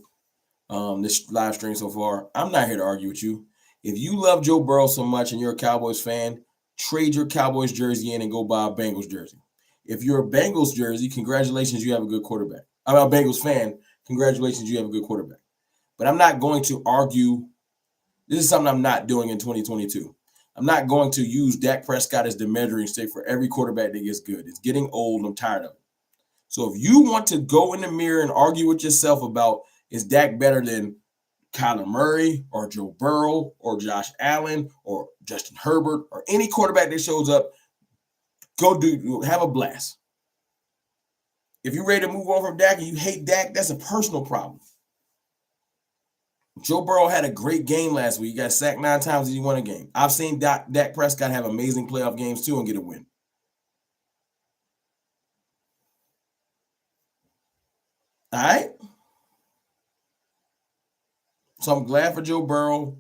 Speaker 1: this live stream so far. I'm not here to argue with you. If you love Joe Burrow so much and you're a Cowboys fan, trade your Cowboys jersey in and go buy a Bengals jersey. If you're a Bengals jersey, congratulations, you have a good quarterback. I'm a Bengals fan. Congratulations, you have a good quarterback. But I'm not going to argue. This is something I'm not doing in 2022. I'm not going to use Dak Prescott as the measuring stick for every quarterback that gets good. It's getting old. I'm tired of it. So if you want to go in the mirror and argue with yourself about is Dak better than Kyler Murray or Joe Burrow or Josh Allen or Justin Herbert or any quarterback that shows up, go have a blast. If you're ready to move on from Dak and you hate Dak, that's a personal problem. Joe Burrow had a great game last week. He got sacked 9 times and he won a game. I've seen Dak Prescott have amazing playoff games too and get a win. All right? So I'm glad for Joe Burrow.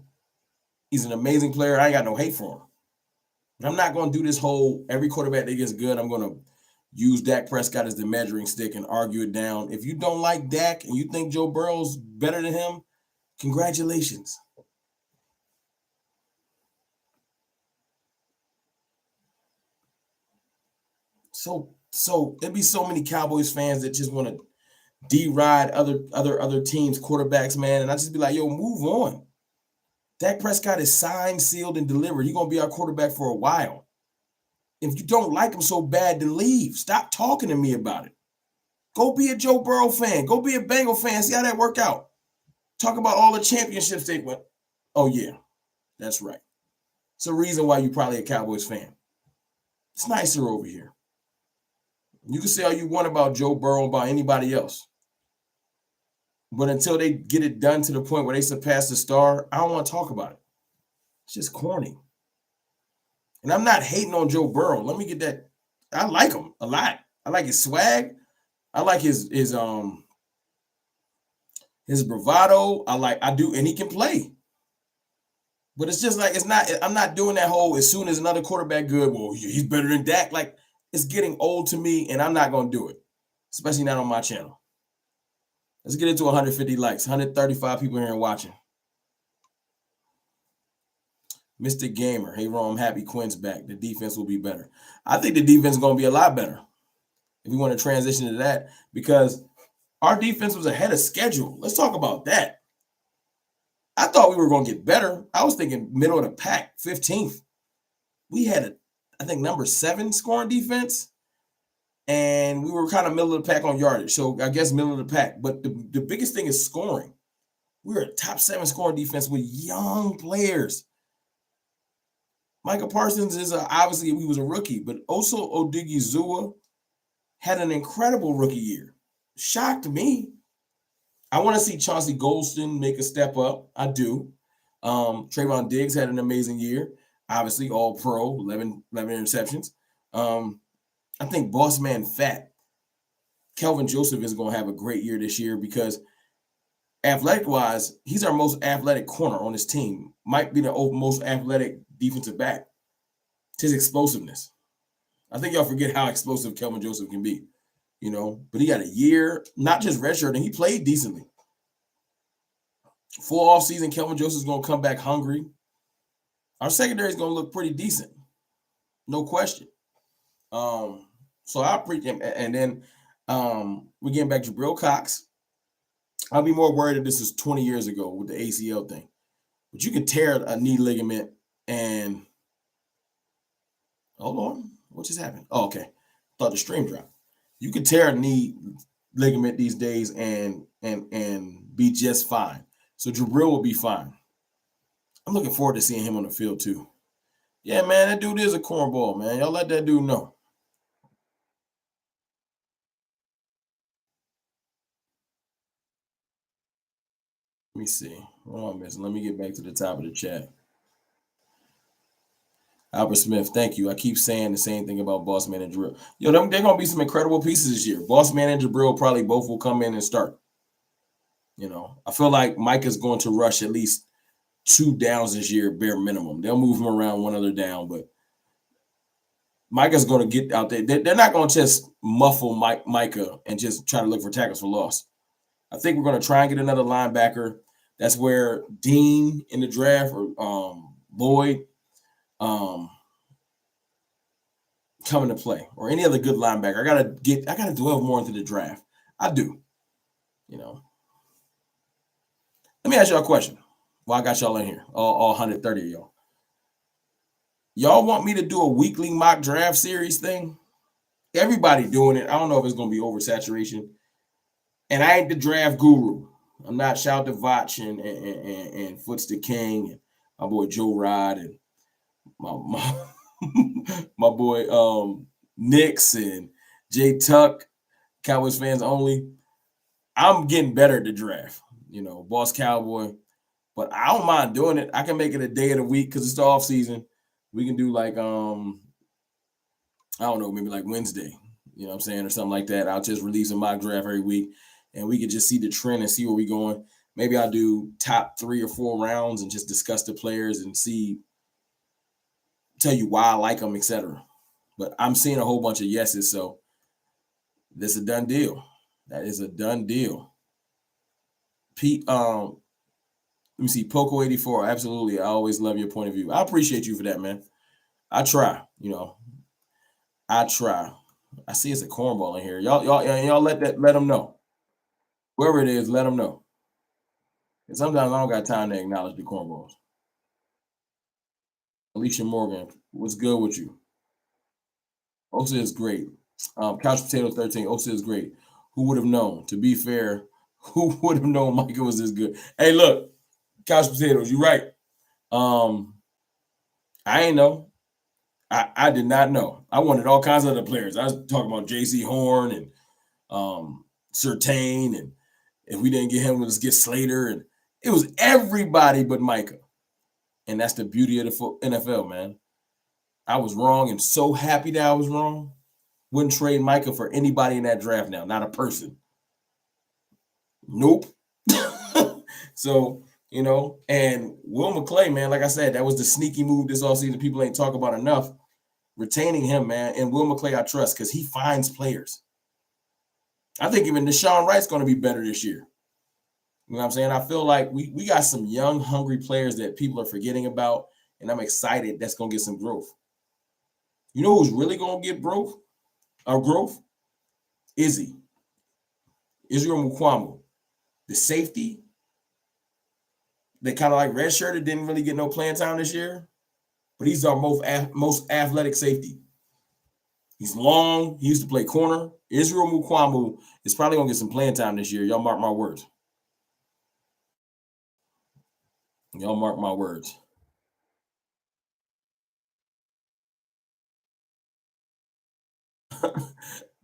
Speaker 1: He's an amazing player. I ain't got no hate for him. But I'm not going to do this whole every quarterback that gets good, I'm going to use Dak Prescott as the measuring stick and argue it down. If you don't like Dak and you think Joe Burrow's better than him, congratulations. So there'd be so many Cowboys fans that just want to deride other teams' quarterbacks, man. And I just be like, yo, move on. Dak Prescott is signed, sealed, and delivered. He's gonna be our quarterback for a while. If you don't like him so bad, then leave. Stop talking to me about it. Go be a Joe Burrow fan. Go be a Bengal fan. See how that work out. Talk about all the championships they went. Oh, yeah, that's right. It's a reason why you're probably a Cowboys fan. It's nicer over here. You can say all you want about Joe Burrow, about anybody else. But until they get it done to the point where they surpass the star, I don't want to talk about it. It's just corny. And I'm not hating on Joe Burrow. Let me get that. I like him a lot. I like his swag. I like his bravado. I do, and he can play. But it's just like I'm not doing that whole as soon as another quarterback good, well, he's better than Dak. Like, it's getting old to me, and I'm not gonna do it, especially not on my channel. Let's get into 150 likes, 135 people here and watching. Mr. Gamer, hey Ron, I'm happy Quinn's back. The defense will be better. I think the defense is gonna be a lot better if we want to transition to that, because our defense was ahead of schedule. Let's talk about that. I thought we were going to get better. I was thinking middle of the pack, 15th. We had I think number 7 scoring defense, and we were kind of middle of the pack on yardage. So I guess middle of the pack. But the biggest thing is scoring. We were a top 7 scoring defense with young players. Micah Parsons is obviously he was a rookie, but also Odigizua had an incredible rookie year. Shocked me. I want to see Chauncey Golston make a step up. I do. Trayvon Diggs had an amazing year. Obviously, all pro, 11 interceptions. I think Boss Man Fat, Kelvin Joseph is going to have a great year this year because athletic-wise, he's our most athletic corner on his team. Might be the most athletic defensive back. It's his explosiveness. I think y'all forget how explosive Kelvin Joseph can be. You know, but he got a year, not just redshirt, and he played decently. Full offseason, Kelvin Joseph's going to come back hungry. Our secondary is going to look pretty decent. No question. So I appreciate him. And then we're getting back to Jabril Cox. I'll be more worried if this is 20 years ago with the ACL thing. But you can tear a knee ligament and hold on. What just happened? Oh, okay. Thought the stream dropped. You could tear a knee ligament these days and be just fine. So Jabril will be fine. I'm looking forward to seeing him on the field too. Yeah, man, that dude is a cornball, man. Y'all let that dude know. Let me see. What am I missing? Let me get back to the top of the chat. Albert Smith, thank you. I keep saying the same thing about Boss Man and Jabril. Yo, they're going to be some incredible pieces this year. Boss Man and Jabril probably both will come in and start. You know, I feel like Micah's going to rush at least 2 downs this year, bare minimum. They'll move him around one other down, but Micah's going to get out there. They're not going to just muffle Micah and just try to look for tackles for loss. I think we're going to try and get another linebacker. That's where Dean in the draft or Boyd come into play, or any other good linebacker. I gotta delve more into the draft. I do. You know, let me ask y'all a question. Well, I got y'all in here, all 130 of y'all. Y'all want me to do a weekly mock draft series thing? Everybody doing it. I don't know if it's going to be oversaturation. And I ain't the draft guru. I'm not Shout to Vach and Foots the King and my boy Joe Rod and my my boy Knicks and Jay Tuck, Cowboys fans only. I'm getting better at the draft, boss Cowboy. But I don't mind doing it. I can make it a day of the week because it's the off season. We can do like I don't know, maybe like Wednesday, you know what I'm saying, or something like that. I'll just release a mock draft every week and we can just see the trend and see where we're going. Maybe I'll do top 3 or 4 rounds and just discuss the players and tell you why I like them, etc. But I'm seeing a whole bunch of yeses, so this is a done deal. That is a done deal. Pete, let me see, Poco84, absolutely. I always love your point of view. I appreciate you for that, man. I try, I try. I see it's a cornball in here. Y'all let them know. Whoever it is, let them know. And sometimes I don't got time to acknowledge the cornballs. Alicia Morgan, what's good with you? Osa is great. Couch Potato 13, Osa is great. Who would have known? To be fair, who would have known Micah was this good? Hey, look, Couch Potatoes, you right. I ain't know. I did not know. I wanted all kinds of other players. I was talking about J.C. Horn and Surtain, and if we didn't get him, let's get Slater, and it was everybody but Micah. And that's the beauty of the NFL, man. I was wrong and so happy that I was wrong. Wouldn't trade Micah for anybody in that draft now, not a person. Nope. So, and Will McClay, man, like I said, that was the sneaky move this offseason people ain't talk about enough. Retaining him, man, and Will McClay I trust because he finds players. I think even Deshaun Wright's going to be better this year. You know what I'm saying? I feel like we got some young, hungry players that people are forgetting about, and I'm excited that's going to get some growth. You know who's really going to get growth? Israel Mukuamu, the safety that kind of like redshirted, didn't really get no playing time this year, but he's our most athletic safety. He's long. He used to play corner. Israel Mukuamu is probably going to get some playing time this year. Y'all mark my words. Y'all mark my words.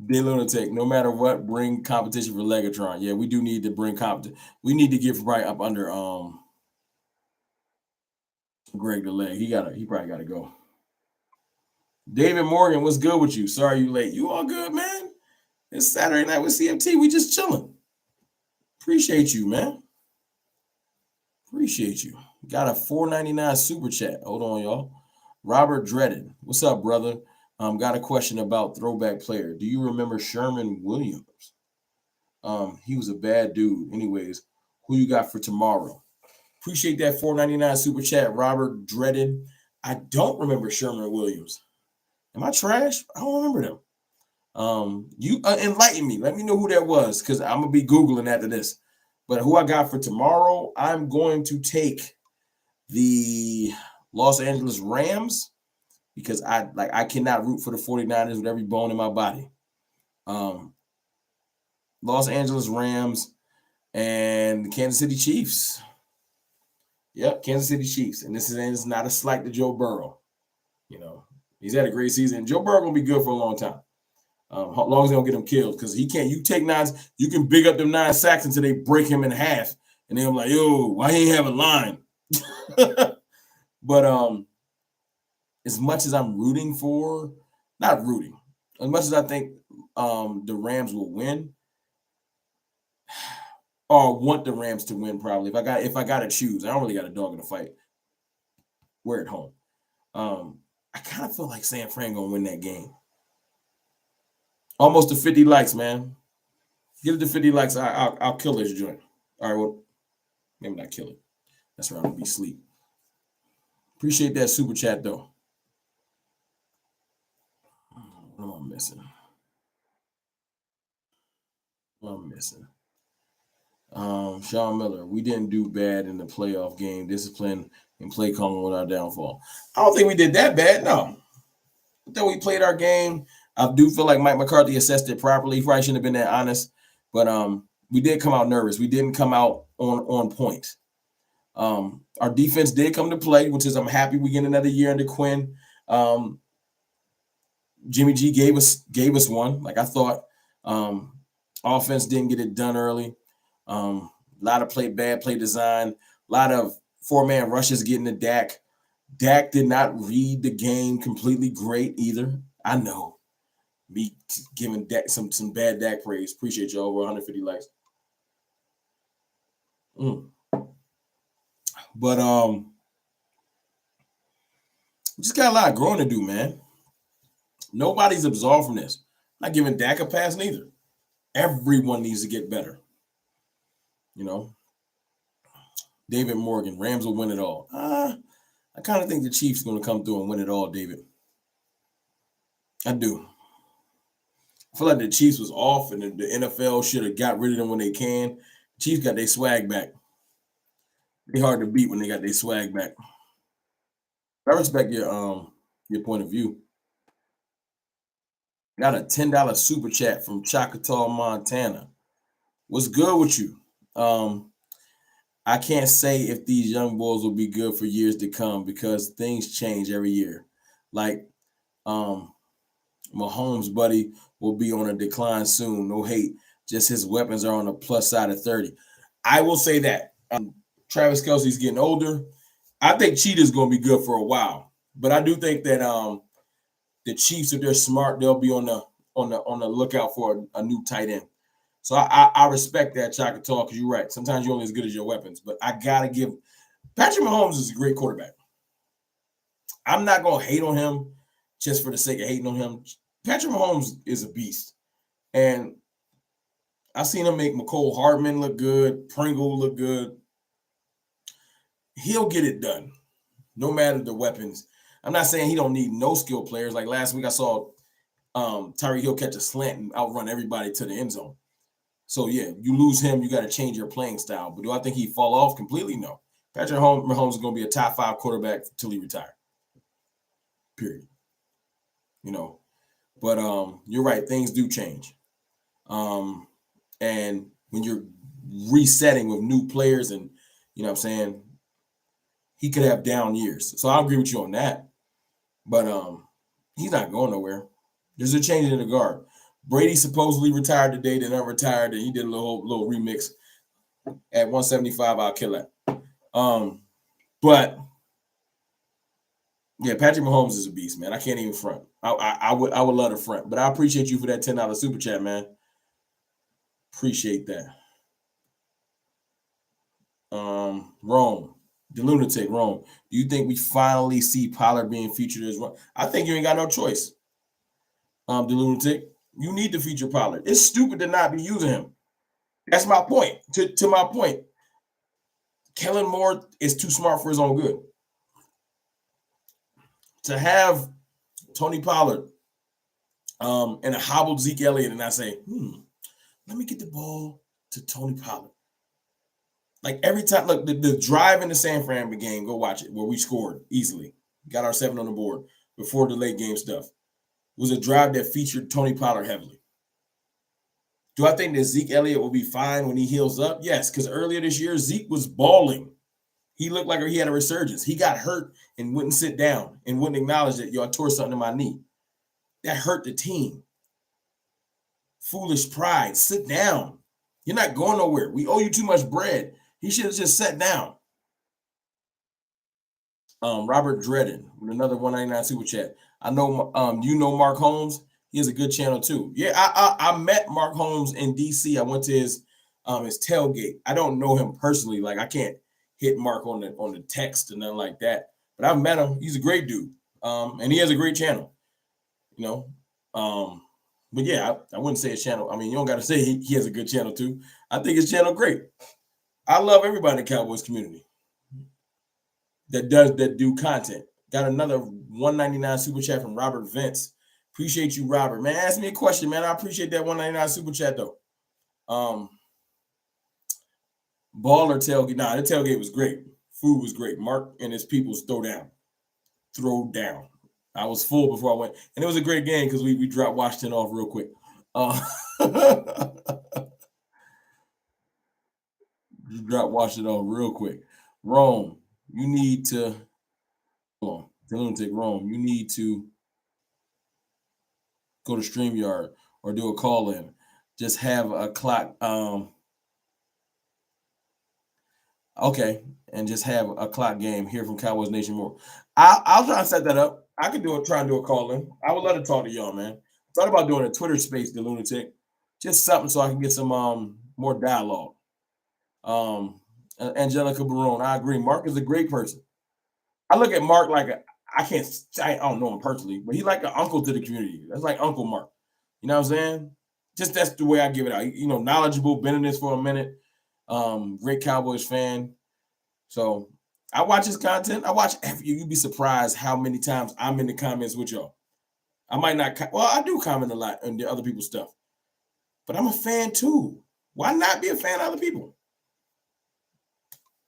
Speaker 1: De Lunatic, no matter what, bring competition for Legatron. Yeah, we do need to bring competition. We need to get right up under Greg DeLay. He probably gotta go. David Morgan, what's good with you? Sorry you late. You all good, man? It's Saturday night with CFT. We just chilling. Appreciate you, man. Appreciate you. Got a $4.99 super chat. Hold on, y'all. Robert Dreaded. What's up, brother? Got a question about throwback player. Do you remember Sherman Williams? He was a bad dude. Anyways, who you got for tomorrow? Appreciate that $4.99 super chat, Robert Dreaded. I don't remember Sherman Williams. Am I trash? I don't remember them. You enlighten me. Let me know who that was because I'm gonna be Googling after this. But who I got for tomorrow, I'm going to take the Los Angeles Rams because I cannot root for the 49ers with every bone in my body. Los Angeles Rams and the Kansas City Chiefs. Yep, Kansas City Chiefs. And this is not a slight to Joe Burrow. He's had a great season. Joe Burrow gonna be good for a long time. How long as they don't get him killed, because he can't. You take 9, you can big up them 9 sacks until they break him in half, and then I'm like, yo, why he ain't have a line? But as much as I'm rooting for, not rooting, as much as I think the Rams will win, or want the Rams to win, probably. If I got to choose, I don't really got a dog in the fight. We're at home. I kind of feel like San Fran gonna win that game. Almost to 50 likes, man. Get it to 50 likes. I'll kill this joint. All right, well, maybe not kill it. That's right. I'm gonna be asleep. Appreciate that super chat though. What am I missing? What am I missing? Sean Miller, we didn't do bad in the playoff game. Discipline and play calling with our downfall. I don't think we did that bad. No. I think we played our game. I do feel like Mike McCarthy assessed it properly. He probably shouldn't have been that honest. But we did come out nervous. We didn't come out on point. Our defense did come to play, which is I'm happy we get another year under Quinn. Jimmy G gave us one, like I thought. Offense didn't get it done early. A lot of bad play design, a lot of four-man rushes getting to Dak. Dak did not read the game completely great either. I know. Me giving Dak some bad Dak praise. Appreciate you, over 150 likes. But we just got a lot of growing to do, man. Nobody's absolved from this. I'm not giving Dak a pass neither. Everyone needs to get better. You know, David Morgan, Rams will win it all. I kind of think the Chiefs are going to come through and win it all, David. I do. I feel like the Chiefs was off and the NFL should have got rid of them when they can. The Chiefs got their swag back. They hard to beat when they got their swag back. I respect your point of view. Got a $10 super chat from Choctaw, Montana. What's good with you? I can't say if these young boys will be good for years to come because things change every year. Like Mahomes' buddy will be on a decline soon. No hate. Just his weapons are on the plus side of 30. I will say that. Travis Kelce's getting older. I think Cheetah's going to be good for a while. But I do think that the Chiefs, if they're smart, they'll be on the lookout for a new tight end. So I respect that, Choctaw, because you're right. Sometimes you're only as good as your weapons. But I got to give – Patrick Mahomes is a great quarterback. I'm not going to hate on him just for the sake of hating on him. Patrick Mahomes is a beast. And I've seen him make McCole Hardman look good, Pringle look good. He'll get it done, no matter the weapons. I'm not saying he don't need no skill players. Like last week I saw Tyreek Hill catch a slant and outrun everybody to the end zone. So, yeah, you lose him, you got to change your playing style. But do I think he'd fall off completely? No. Patrick Mahomes is going to be a top 5 quarterback until he retires. Period. You know. But you're right. Things do change. And when you're resetting with new players and, you know what I'm saying, he could have down years. So I agree with you on that. But he's not going nowhere. There's a change in the guard. Brady supposedly retired today, then unretired, and he did a little remix at 175. I'll kill that. But yeah, Patrick Mahomes is a beast, man. I can't even front. I would love to front, but I appreciate you for that $10 super chat, man. Appreciate that. Rome, the lunatic, Rome. Do you think we finally see Pollard being featured as well? I think you ain't got no choice. The lunatic. You need to feature Pollard. It's stupid to not be using him. That's my point. To my point, Kellen Moore is too smart for his own good. To have Tony Pollard and a hobbled Zeke Elliott and I say, let me get the ball to Tony Pollard. Like every time, look, the drive in the San Fran game, go watch it, where we scored easily. Got our 7 on the board before the late game stuff. Was a drive that featured Tony Pollard heavily. Do I think that Zeke Elliott will be fine when he heals up? Yes, because earlier this year, Zeke was balling. He looked like he had a resurgence. He got hurt and wouldn't sit down and wouldn't acknowledge that, I tore something in my knee. That hurt the team. Foolish pride. Sit down. You're not going nowhere. We owe you too much bread. He should have just sat down. Robert Dredden with another 199 super chat. I know you know Mark Holmes. He has a good channel too. Yeah, I met Mark Holmes in DC. I went to his tailgate. I don't know him personally. Like I can't hit Mark on the text and nothing like that. But I've met him. He's a great dude. And he has a great channel. You know. But yeah, I wouldn't say his channel. I mean, you don't got to say he has a good channel too. I think his channel great. I love everybody in the Cowboys community that do content. Got another 199 super chat from Robert Vince. Appreciate you, Robert. Man, ask me a question, man. I appreciate that 199 super chat, though. Baller tailgate. Nah, the tailgate was great. Food was great. Mark and his people's throw down. Throw down. I was full before I went. And it was a great game because we dropped Washington off real quick. You dropped Washington off real quick. Rome, you need to hold on. Lunatic Rome, you need to go to StreamYard or do a call in. Just have a clock. Okay, and just have a clock game here from Cowboys Nation more. I'll try and set that up. I could try and do a call in. I would love to talk to y'all, man. Thought about doing a Twitter space, the lunatic, just something so I can get some more dialogue. Angelica Barone, I agree. Mark is a great person. I look at Mark like I don't know him personally, but he's like an uncle to the community. That's like Uncle Mark. You know what I'm saying? Just that's the way I give it out. You know, knowledgeable, been in this for a minute. Great Cowboys fan. So I watch his content. I watch you'd be surprised how many times I'm in the comments with y'all. I might not, I do comment a lot on the other people's stuff, but I'm a fan too. Why not be a fan of other people?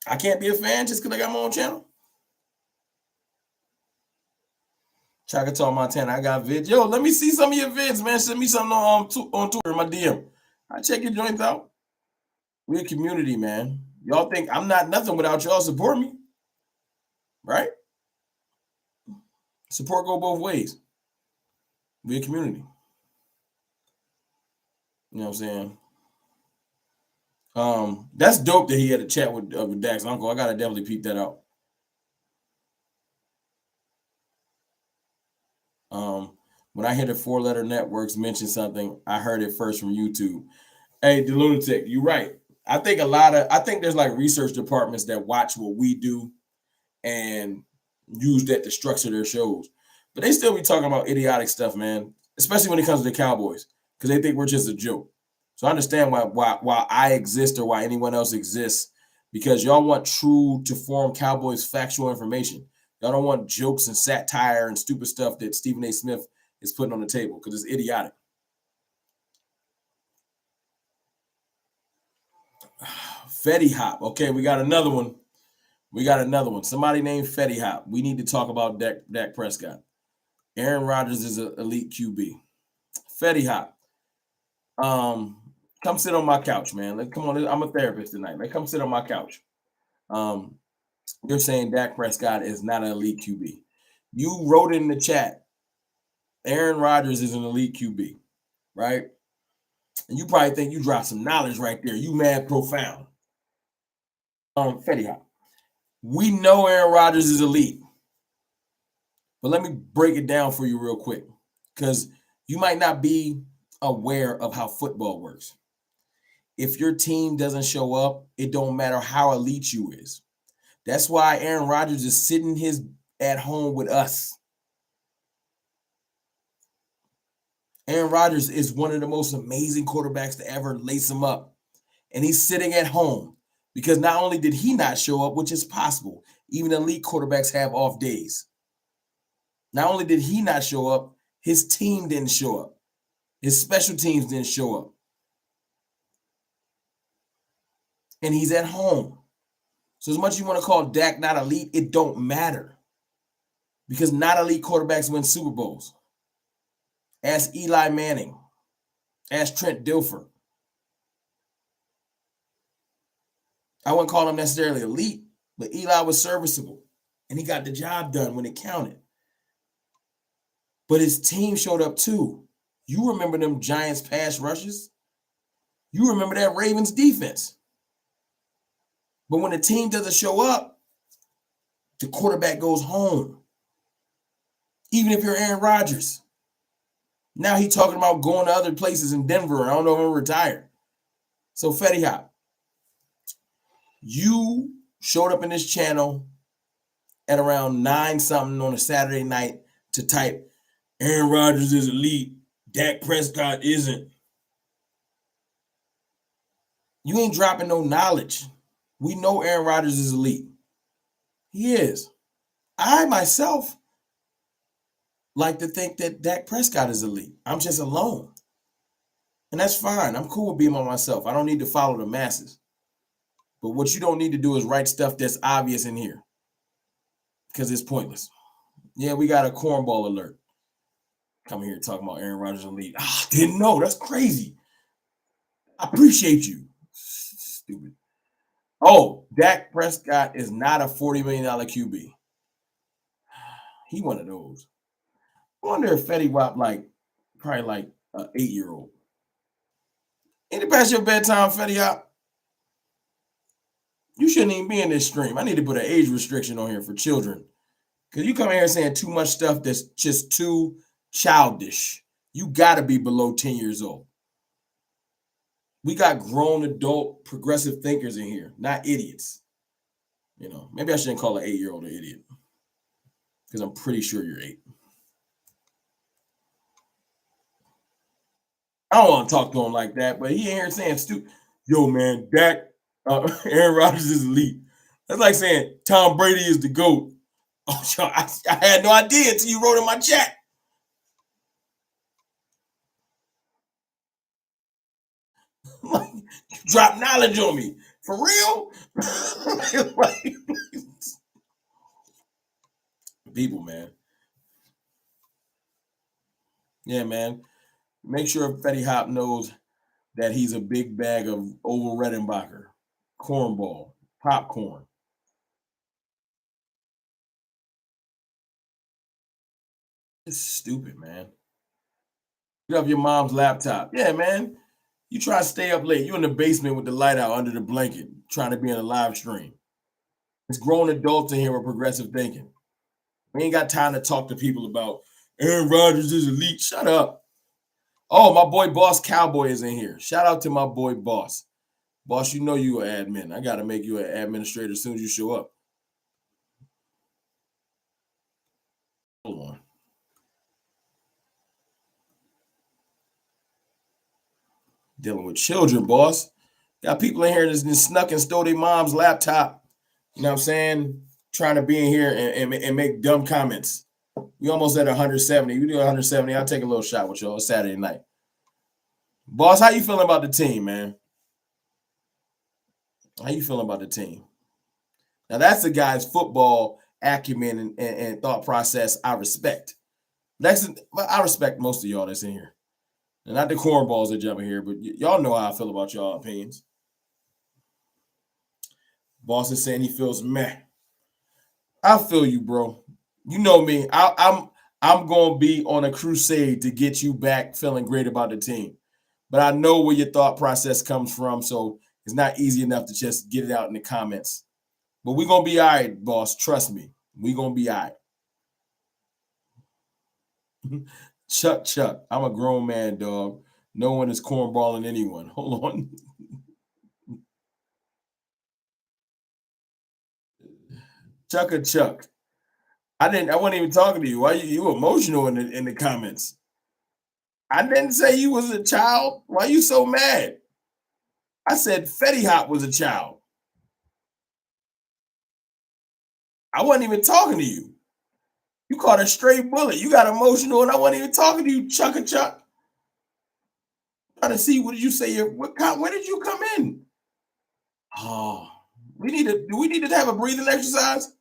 Speaker 1: I can't be a fan just because I got my own channel. Choctaw, Montana, I got vids. Yo, let me see some of your vids, man. Send me something on Twitter, my DM. I check your joints out. We're a community, man. Y'all think I'm not nothing without y'all support me, right? Support go both ways. We're a community. You know what I'm saying? That's dope that he had a chat with Dak's uncle. I gotta definitely peep that out. When I hear the 4-letter networks mention something, I heard it first from YouTube. Hey, the lunatic, you're right. I think there's like research departments that watch what we do and use that to structure their shows. But they still be talking about idiotic stuff, man, especially when it comes to the Cowboys, because they think we're just a joke. So I understand why I exist or why anyone else exists, because y'all want true to form Cowboys factual information. Y'all don't want jokes and satire and stupid stuff that Stephen A. Smith is putting on the table because it's idiotic. Fetty Hop. Okay, we got another one. Somebody named Fetty Hop. We need to talk about Dak Prescott. Aaron Rodgers is an elite QB. Fetty Hop. Come sit on my couch, man. Come on. I'm a therapist tonight. Come sit on my couch. You're saying Dak Prescott is not an elite QB. You wrote in the chat, Aaron Rodgers is an elite QB, right? And you probably think you dropped some knowledge right there. You mad profound. Fetty Hop. We know Aaron Rodgers is elite. But let me break it down for you real quick, because you might not be aware of how football works. If your team doesn't show up, it don't matter how elite you is. That's why Aaron Rodgers is sitting at home with us. Aaron Rodgers is one of the most amazing quarterbacks to ever lace him up. And he's sitting at home because not only did he not show up, which is possible, even elite quarterbacks have off days. Not only did he not show up, his team didn't show up. His special teams didn't show up. And he's at home. So as much as you want to call Dak not elite, it don't matter. Because not elite quarterbacks win Super Bowls. Ask Eli Manning. Ask Trent Dilfer. I wouldn't call him necessarily elite, but Eli was serviceable. And he got the job done when it counted. But his team showed up too. You remember them Giants pass rushes? You remember that Ravens defense. But when the team doesn't show up, the quarterback goes home. Even if you're Aaron Rodgers. Now he's talking about going to other places in Denver. I don't know if he'll retire. So Fetty Hop, you showed up in this channel at around 9 something on a Saturday night to type, Aaron Rodgers is elite, Dak Prescott isn't. You ain't dropping no knowledge. We know Aaron Rodgers is elite. He is. I myself like to think that Dak Prescott is elite. I'm just alone. And that's fine. I'm cool with being by myself. I don't need to follow the masses. But what you don't need to do is write stuff that's obvious in here because it's pointless. Yeah, we got a cornball alert. Coming here talking about Aaron Rodgers elite. Didn't know. That's crazy. I appreciate you. Stupid. Oh, Dak Prescott is not a $40 million QB. He one of those. I wonder if Fetty Wap probably like an 8-year-old. Ain't it past your bedtime, Fetty Wap? You shouldn't even be in this stream. I need to put an age restriction on here for children. Because you come here saying too much stuff that's just too childish. You got to be below 10 years old. We got grown adult progressive thinkers in here, not idiots. Maybe I shouldn't call an 8-year-old an idiot. Because I'm pretty sure you're 8. I don't want to talk to him like that, but he ain't here saying stupid. Yo, man, Dak, Aaron Rodgers is elite. That's like saying Tom Brady is the GOAT. Oh, I had no idea until you wrote in my chat. You drop knowledge on me. For real? People, man. Yeah, man. Make sure Fetty Hop knows that he's a big bag of Oval Redenbacher, cornball, popcorn. It's stupid, man. You have your mom's laptop. Yeah, man. You try to stay up late. You in the basement with the light out under the blanket, trying to be in a live stream. It's grown adults in here with progressive thinking. We ain't got time to talk to people about Aaron Rodgers is elite. Shut up. Oh, my boy Boss Cowboy is in here. Shout out to my boy Boss. Boss, you know you an admin. I got to make you an administrator as soon as you show up. Hold on. Dealing with children, boss. Got people in here that's snuck and stole their mom's laptop. You know what I'm saying? Trying to be in here and make dumb comments. We almost at 170. We do 170. I'll take a little shot with y'all. It's Saturday night. Boss, how you feeling about the team, man? How you feeling about the team? Now, that's the guy's football acumen and thought process I respect. I respect most of y'all that's in here. And not the cornballs that jump in here, but y'all know how I feel about y'all opinions. Boss is saying he feels meh. I feel you, bro. You know me. I'm gonna be on a crusade to get you back feeling great about the team. But I know where your thought process comes from, so it's not easy enough to just get it out in the comments. But we're gonna be all right, boss. Trust me. We're gonna be all right. Chuck. I'm a grown man, dog. No one is cornballing anyone. Hold on. Chuck. I wasn't even talking to you. Why you emotional in the comments? I didn't say you was a child. Why you so mad? I said Fetty Hop was a child. I wasn't even talking to you. You caught a straight bullet. You got emotional, and I wasn't even talking to you, Chuck. Trying to see what did you say? Where did you come in? Oh, do we need to have a breathing exercise?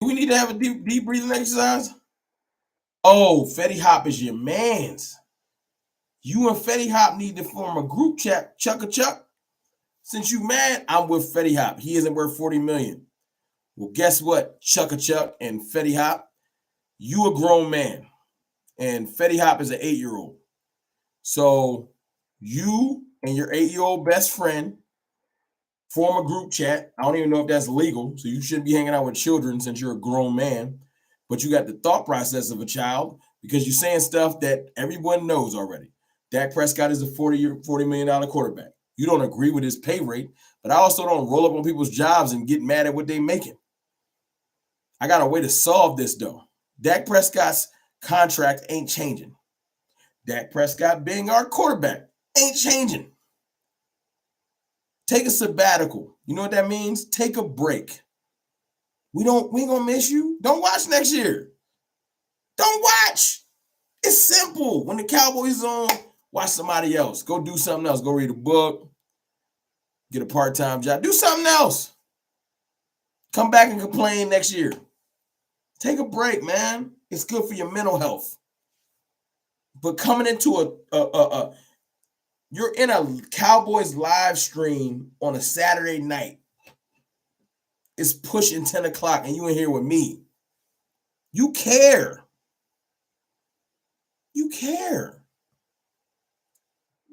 Speaker 1: Do we need to have a deep breathing exercise? Oh, Fetty Hop is your man's. You and Fetty Hop need to form a group chat, Chuck. Since you mad, I'm with Fetty Hop. He isn't worth $40 million. Well, guess what, Chuck and Fetty Hop? You a grown man, and Fetty Hop is an 8-year-old. So you and your 8-year-old best friend form a group chat. I don't even know if that's legal, so you shouldn't be hanging out with children since you're a grown man. But you got the thought process of a child because you're saying stuff that everyone knows already. Dak Prescott is a $40 million quarterback. You don't agree with his pay rate, but I also don't roll up on people's jobs and get mad at what they're making. I got a way to solve this, though. Dak Prescott's contract ain't changing. Dak Prescott being our quarterback ain't changing. Take a sabbatical. You know what that means? Take a break. We ain't gonna miss you. Don't watch next year. Don't watch. It's simple. When the Cowboys is on, watch somebody else. Go do something else. Go read a book. get a part-time job, do something else. Come back and complain next year. Take a break, man. It's good for your mental health. But coming into you're in a Cowboys live stream on a Saturday night. It's pushing 10 o'clock and you in here with me. You care. You care.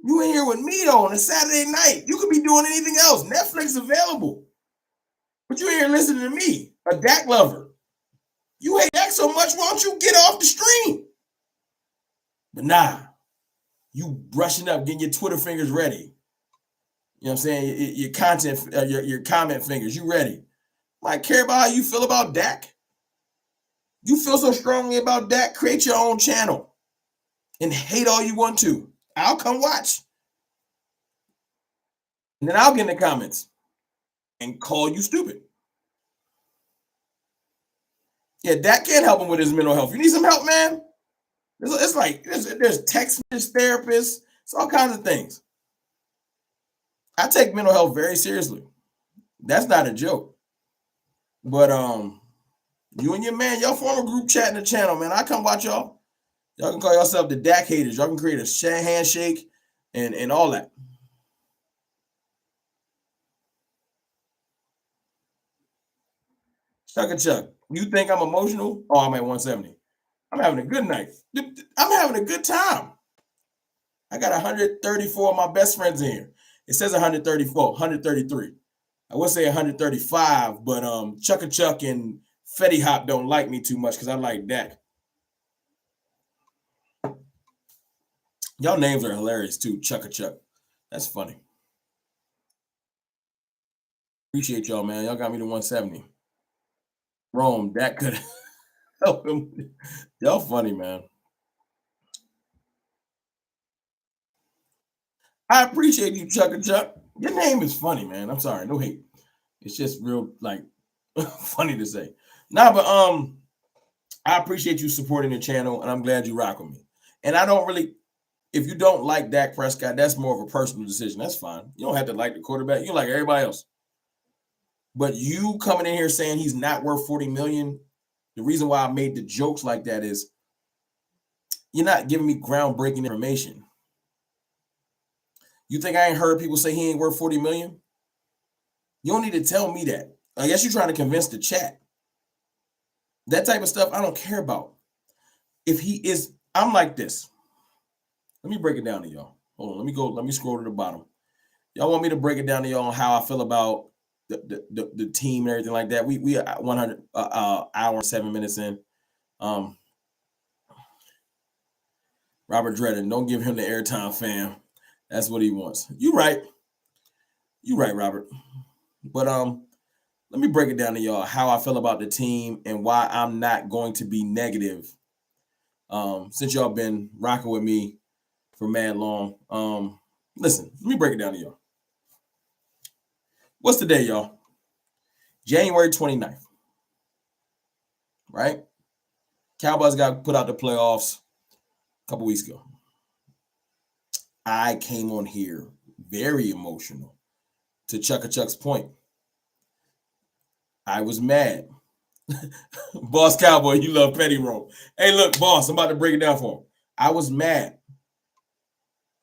Speaker 1: You in here with me though on a Saturday night. You could be doing anything else. Netflix is available. But you in here listening to me, a Dak lover. You hate Dak so much, why don't you get off the stream? But nah, you brushing up, getting your Twitter fingers ready. You know what I'm saying? Your content, your comment fingers, you ready. I care about how you feel about Dak. You feel so strongly about Dak, create your own channel and hate all you want to. I'll come watch. And then I'll get in the comments and call you stupid. Yeah, Dak can't help him with his mental health. You need some help, man? It's like there's text therapists, it's all kinds of things. I take mental health very seriously. That's not a joke. But you and your man, y'all form a group chat in the channel, man. I come watch y'all. Y'all can call yourself the Dak haters. Y'all can create a handshake and all that. Chuck. You think I'm emotional? Oh, I'm at 170. I'm having a good night. I'm having a good time. I got 134 of my best friends in here. It says 134, 133. I would say 135, but Chuck and Fetty Hop don't like me too much because I like Dak. Y'all names are hilarious too, Chuck. That's funny. Appreciate y'all, man. Y'all got me to 170. Rome, Dak could help him. Y'all funny, man. I appreciate you, Chuck. Your name is funny, man. I'm sorry, no hate. It's just real, like, funny to say. Nah, but I appreciate you supporting the channel, and I'm glad you rock with me. And I don't really, if you don't like Dak Prescott, that's more of a personal decision. That's fine. You don't have to like the quarterback. You like everybody else. But you coming in here saying he's not worth $40 million, the reason why I made the jokes like that is you're not giving me groundbreaking information. You think I ain't heard people say he ain't worth $40 million? You don't need to tell me that. I guess you're trying to convince the chat. That type of stuff I don't care about. If he is, I'm like this. Let me break it down to y'all. Hold on, let me scroll to the bottom. Y'all want me to break it down to y'all on how I feel about the team and everything like that. We are 100 hour and 7 minutes in. Robert Dredden, don't give him the airtime, fam. That's what he wants. You right, Robert. But let me break it down to y'all how I feel about the team and why I'm not going to be negative. Since y'all been rocking with me for mad long. Listen, let me break it down to y'all. What's the day, y'all? January 29th. Right? Cowboys got put out the playoffs a couple weeks ago. I came on here very emotional. To Chuck's point, I was mad. Boss Cowboy, you love petty roll. Hey, look, boss, I'm about to break it down for him. I was mad.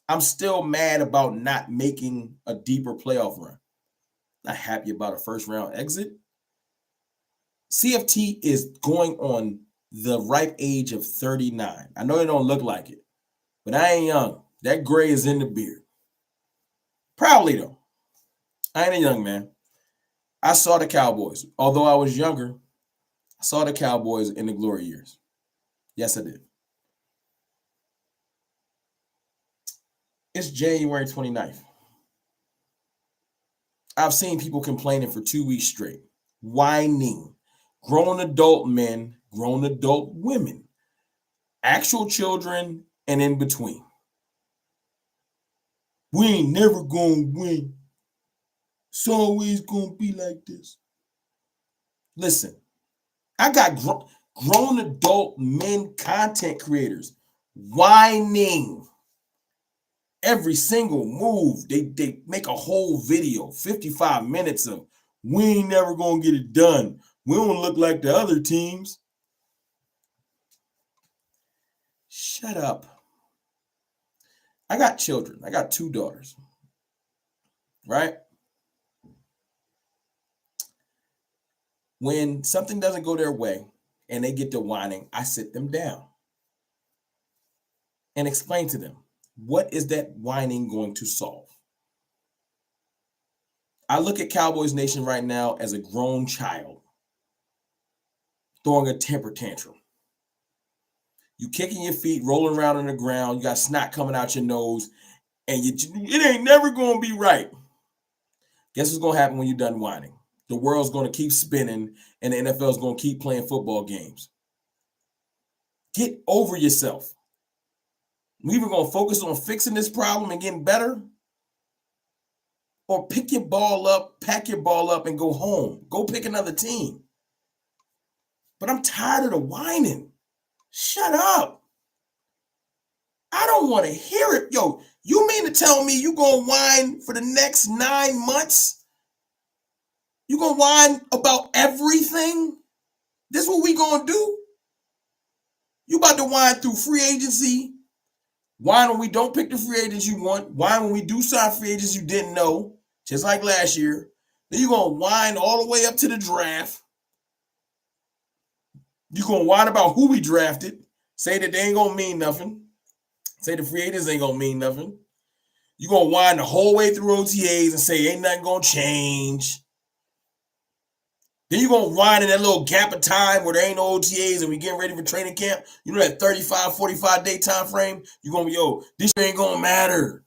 Speaker 1: I'm still mad about not making a deeper playoff run. Not happy about a first round exit. CFT is going on the ripe age of 39. I know it don't look like it, but I ain't young. That gray is in the beard. Proudly, though. I ain't a young man. I saw the Cowboys. Although I was younger, I saw the Cowboys in the glory years. Yes, I did. It's January 29th. I've seen people complaining for 2 weeks straight, whining, grown adult men, grown adult women, actual children, and in between. We ain't never gonna win. It's always gonna be like this. Listen, I got grown adult men content creators whining. Every single move, they make a whole video, 55 minutes of, we ain't never going to get it done. We don't look like the other teams. Shut up. I got children. I got 2 daughters. Right? When something doesn't go their way and they get to whining, I sit them down and explain to them, what is that whining going to solve? I look at Cowboys Nation right now as a grown child throwing a temper tantrum. You kicking your feet, rolling around on the ground, you got snot coming out your nose, and it ain't never going to be right. Guess what's going to happen when you're done whining? The world's going to keep spinning, and the NFL is going to keep playing football games. Get over yourself. We either going to focus on fixing this problem and getting better, or pick your ball up, pack your ball up, and go home. Go pick another team. But I'm tired of the whining. Shut up. I don't want to hear it. Yo, you mean to tell me you going to whine for the next 9 months? You going to whine about everything? This is what we going to do? You about to whine through free agency. Whine when we don't pick the free agents you want. Whine when we do sign free agents you didn't know, just like last year. Then you're going to whine all the way up to the draft. You're going to whine about who we drafted. Say that they ain't going to mean nothing. Say the free agents ain't going to mean nothing. You're going to whine the whole way through OTAs and say ain't nothing going to change. Then you're going to whine in that little gap of time where there ain't no OTAs and we getting ready for training camp. You know that 35, 45-day time frame? You're going to be, yo, this ain't going to matter.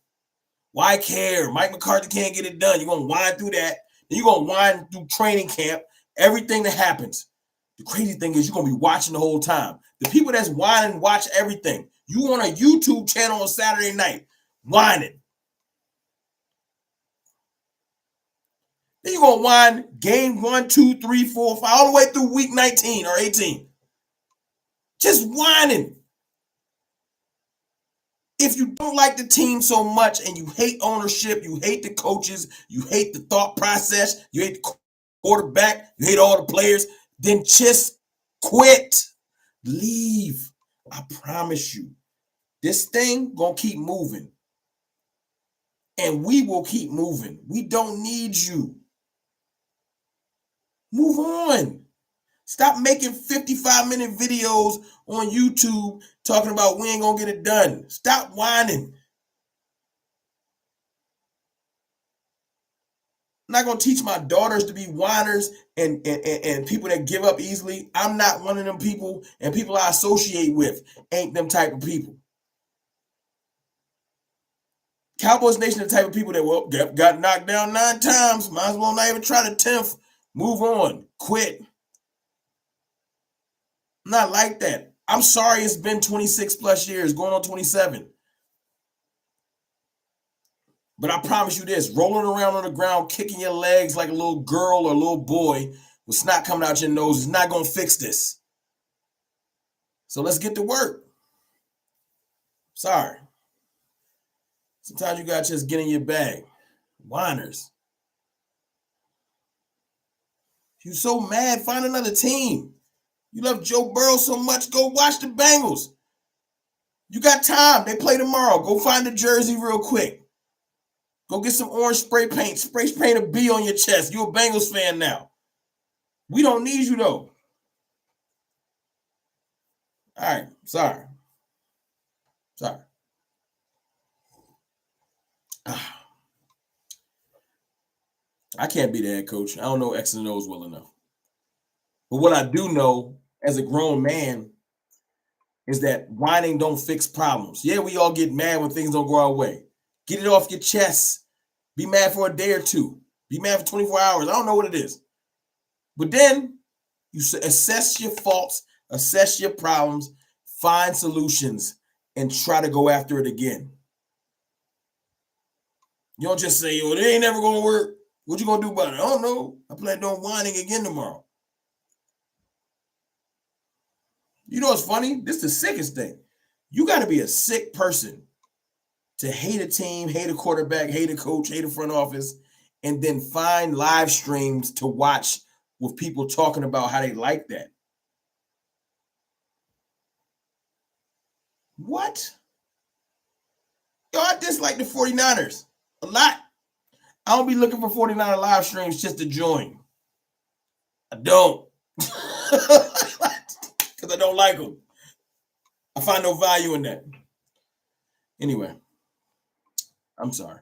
Speaker 1: Why care? Mike McCarthy can't get it done. You're going to whine through that. Then you're going to whine through training camp, everything that happens. The crazy thing is you're going to be watching the whole time. The people that's whining watch everything. You on a YouTube channel on Saturday night, whining. Then you're going to whine game 1, 2, 3, 4, 5, all the way through week 19 or 18. Just whining. If you don't like the team so much and you hate ownership, you hate the coaches, you hate the thought process, you hate the quarterback, you hate all the players, then just quit. Leave. I promise you. This thing gonna keep moving. And we will keep moving. We don't need you. Move on. Stop making 55-minute videos on YouTube talking about we ain't gonna get it done. Stop whining. I'm not gonna teach my daughters to be whiners and people that give up easily. I'm not one of them people, and people I associate with ain't them type of people. Cowboys Nation, the type of people that, well, got knocked down 9 times. Might as well not even try the 10th. Move on. Quit. I'm not like that. I'm sorry it's been 26 plus years, going on 27. But I promise you this, rolling around on the ground, kicking your legs like a little girl or a little boy with snot coming out your nose is not going to fix this. So let's get to work. Sorry. Sometimes you got to just get in your bag. Whiners. If you're so mad, find another team. You love Joe Burrow so much, go watch the Bengals. You got time. They play tomorrow. Go find a jersey real quick. Go get some orange spray paint. Spray paint a B on your chest. You're a Bengals fan now. We don't need you, though. All right. Sorry. I can't be the head coach. I don't know X and O's well enough. But what I do know as a grown man is that whining don't fix problems. Yeah, we all get mad when things don't go our way. Get it off your chest. Be mad for a day or two. Be mad for 24 hours. I don't know what it is. But then you assess your faults, assess your problems, find solutions, and try to go after it again. You don't just say, yo, it ain't never going to work. What you going to do about it? I don't know. I plan on whining again tomorrow. You know what's funny? This is the sickest thing. You got to be a sick person to hate a team, hate a quarterback, hate a coach, hate a front office, and then find live streams to watch with people talking about how they like that. What? Yo, I dislike the 49ers a lot. I don't be looking for 49er live streams just to join. I don't. Because I don't like them. I find no value in that. Anyway, I'm sorry.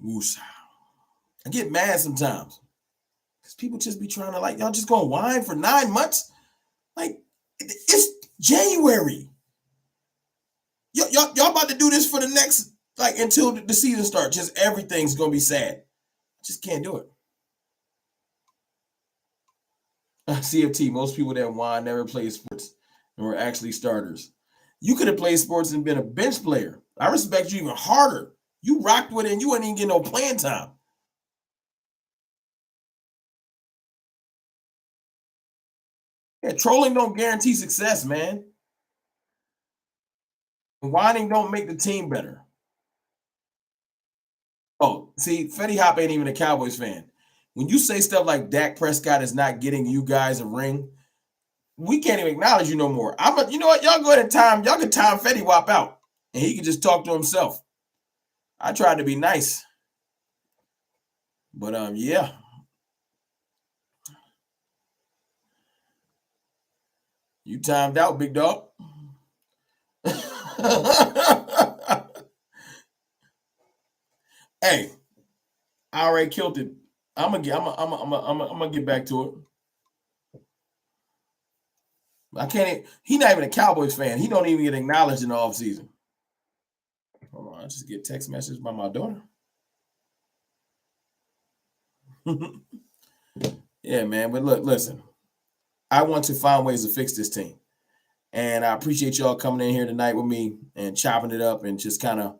Speaker 1: Woosah. I get mad sometimes because people just be trying to y'all just gonna whine for 9 months. Like, it's January. Y'all about to do this for the next, until the season starts. Just everything's gonna be sad. I just can't do it. CFT, most people that whine never played sports and were actually starters. You could have played sports and been a bench player. I respect you even harder. You rocked with it and you wouldn't even get no playing time. Yeah, trolling don't guarantee success, man. Whining don't make the team better. Oh, see, Fetty Hop ain't even a Cowboys fan. When you say stuff like Dak Prescott is not getting you guys a ring, we can't even acknowledge you no more. You know what? Y'all go ahead and y'all can time Fetty Wap out, and he can just talk to himself. I tried to be nice, but yeah. You timed out, big dog. Hey, I already killed it. I'm gonna get back to it. I can't. He's not even a Cowboys fan. He don't even get acknowledged in the offseason. Hold on, I just get text message by my daughter. Yeah, man. But look, listen. I want to find ways to fix this team, and I appreciate y'all coming in here tonight with me and chopping it up and just kind of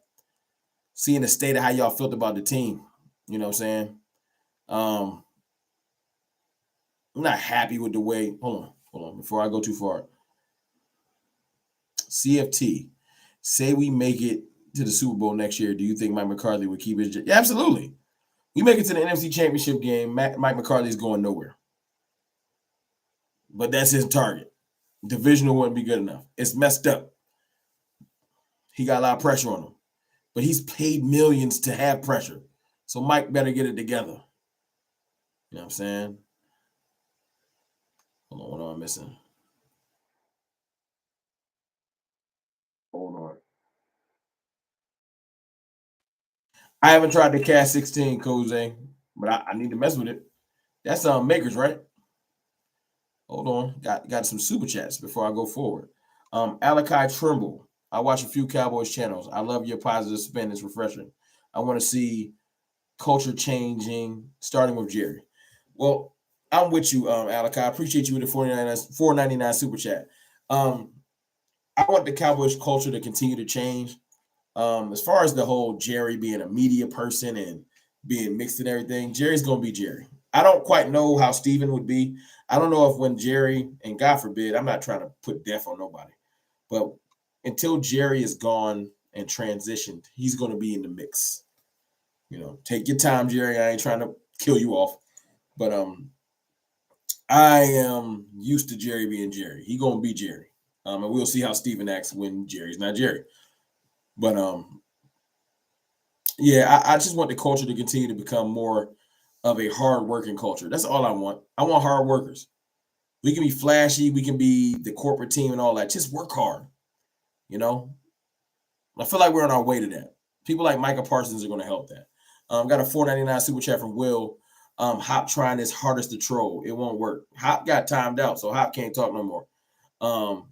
Speaker 1: seeing the state of how y'all felt about the team. You know what I'm saying? I'm not happy with the way. Hold on. Before I go too far, CFT, say we make it to the Super Bowl next year. Do you think Mike McCarthy would keep his job? Yeah, absolutely. We make it to the NFC Championship game. Mike McCarthy's going nowhere, but that's his target. Divisional wouldn't be good enough. It's messed up. He got a lot of pressure on him, but he's paid millions to have pressure. So Mike better get it together. You know what I'm saying? Hold on, what am I missing? Hold on. I haven't tried the Cat 16, Jose, but I need to mess with it. That's Makers, right? Hold on. Got some super chats before I go forward. Alakai Trimble. I watch a few Cowboys channels. I love your positive spin. It's refreshing. I want to see culture changing, starting with Jerry. Well, I'm with you, Alakai. I appreciate you with the $4.99 super chat. I want the Cowboys culture to continue to change. As far as the whole Jerry being a media person and being mixed and everything, Jerry's going to be Jerry. I don't quite know how Steven would be. I don't know if when Jerry, and God forbid, I'm not trying to put death on nobody, but until Jerry is gone and transitioned, he's going to be in the mix. You know, take your time, Jerry. I ain't trying to kill you off, but I am used to Jerry being Jerry. He going to be Jerry. And we'll see how Steven acts when Jerry's not Jerry. But yeah, I just want the culture to continue to become more of a hard-working culture. That's all I want. I want hard workers. We can be flashy. We can be the corporate team and all that. Just work hard. You know, I feel like we're on our way to that. People like Micah Parsons are going to help that. Got a $4.99 super chat from Will. Hop trying his hardest to troll. It won't work. Hop got timed out, so Hop can't talk no more.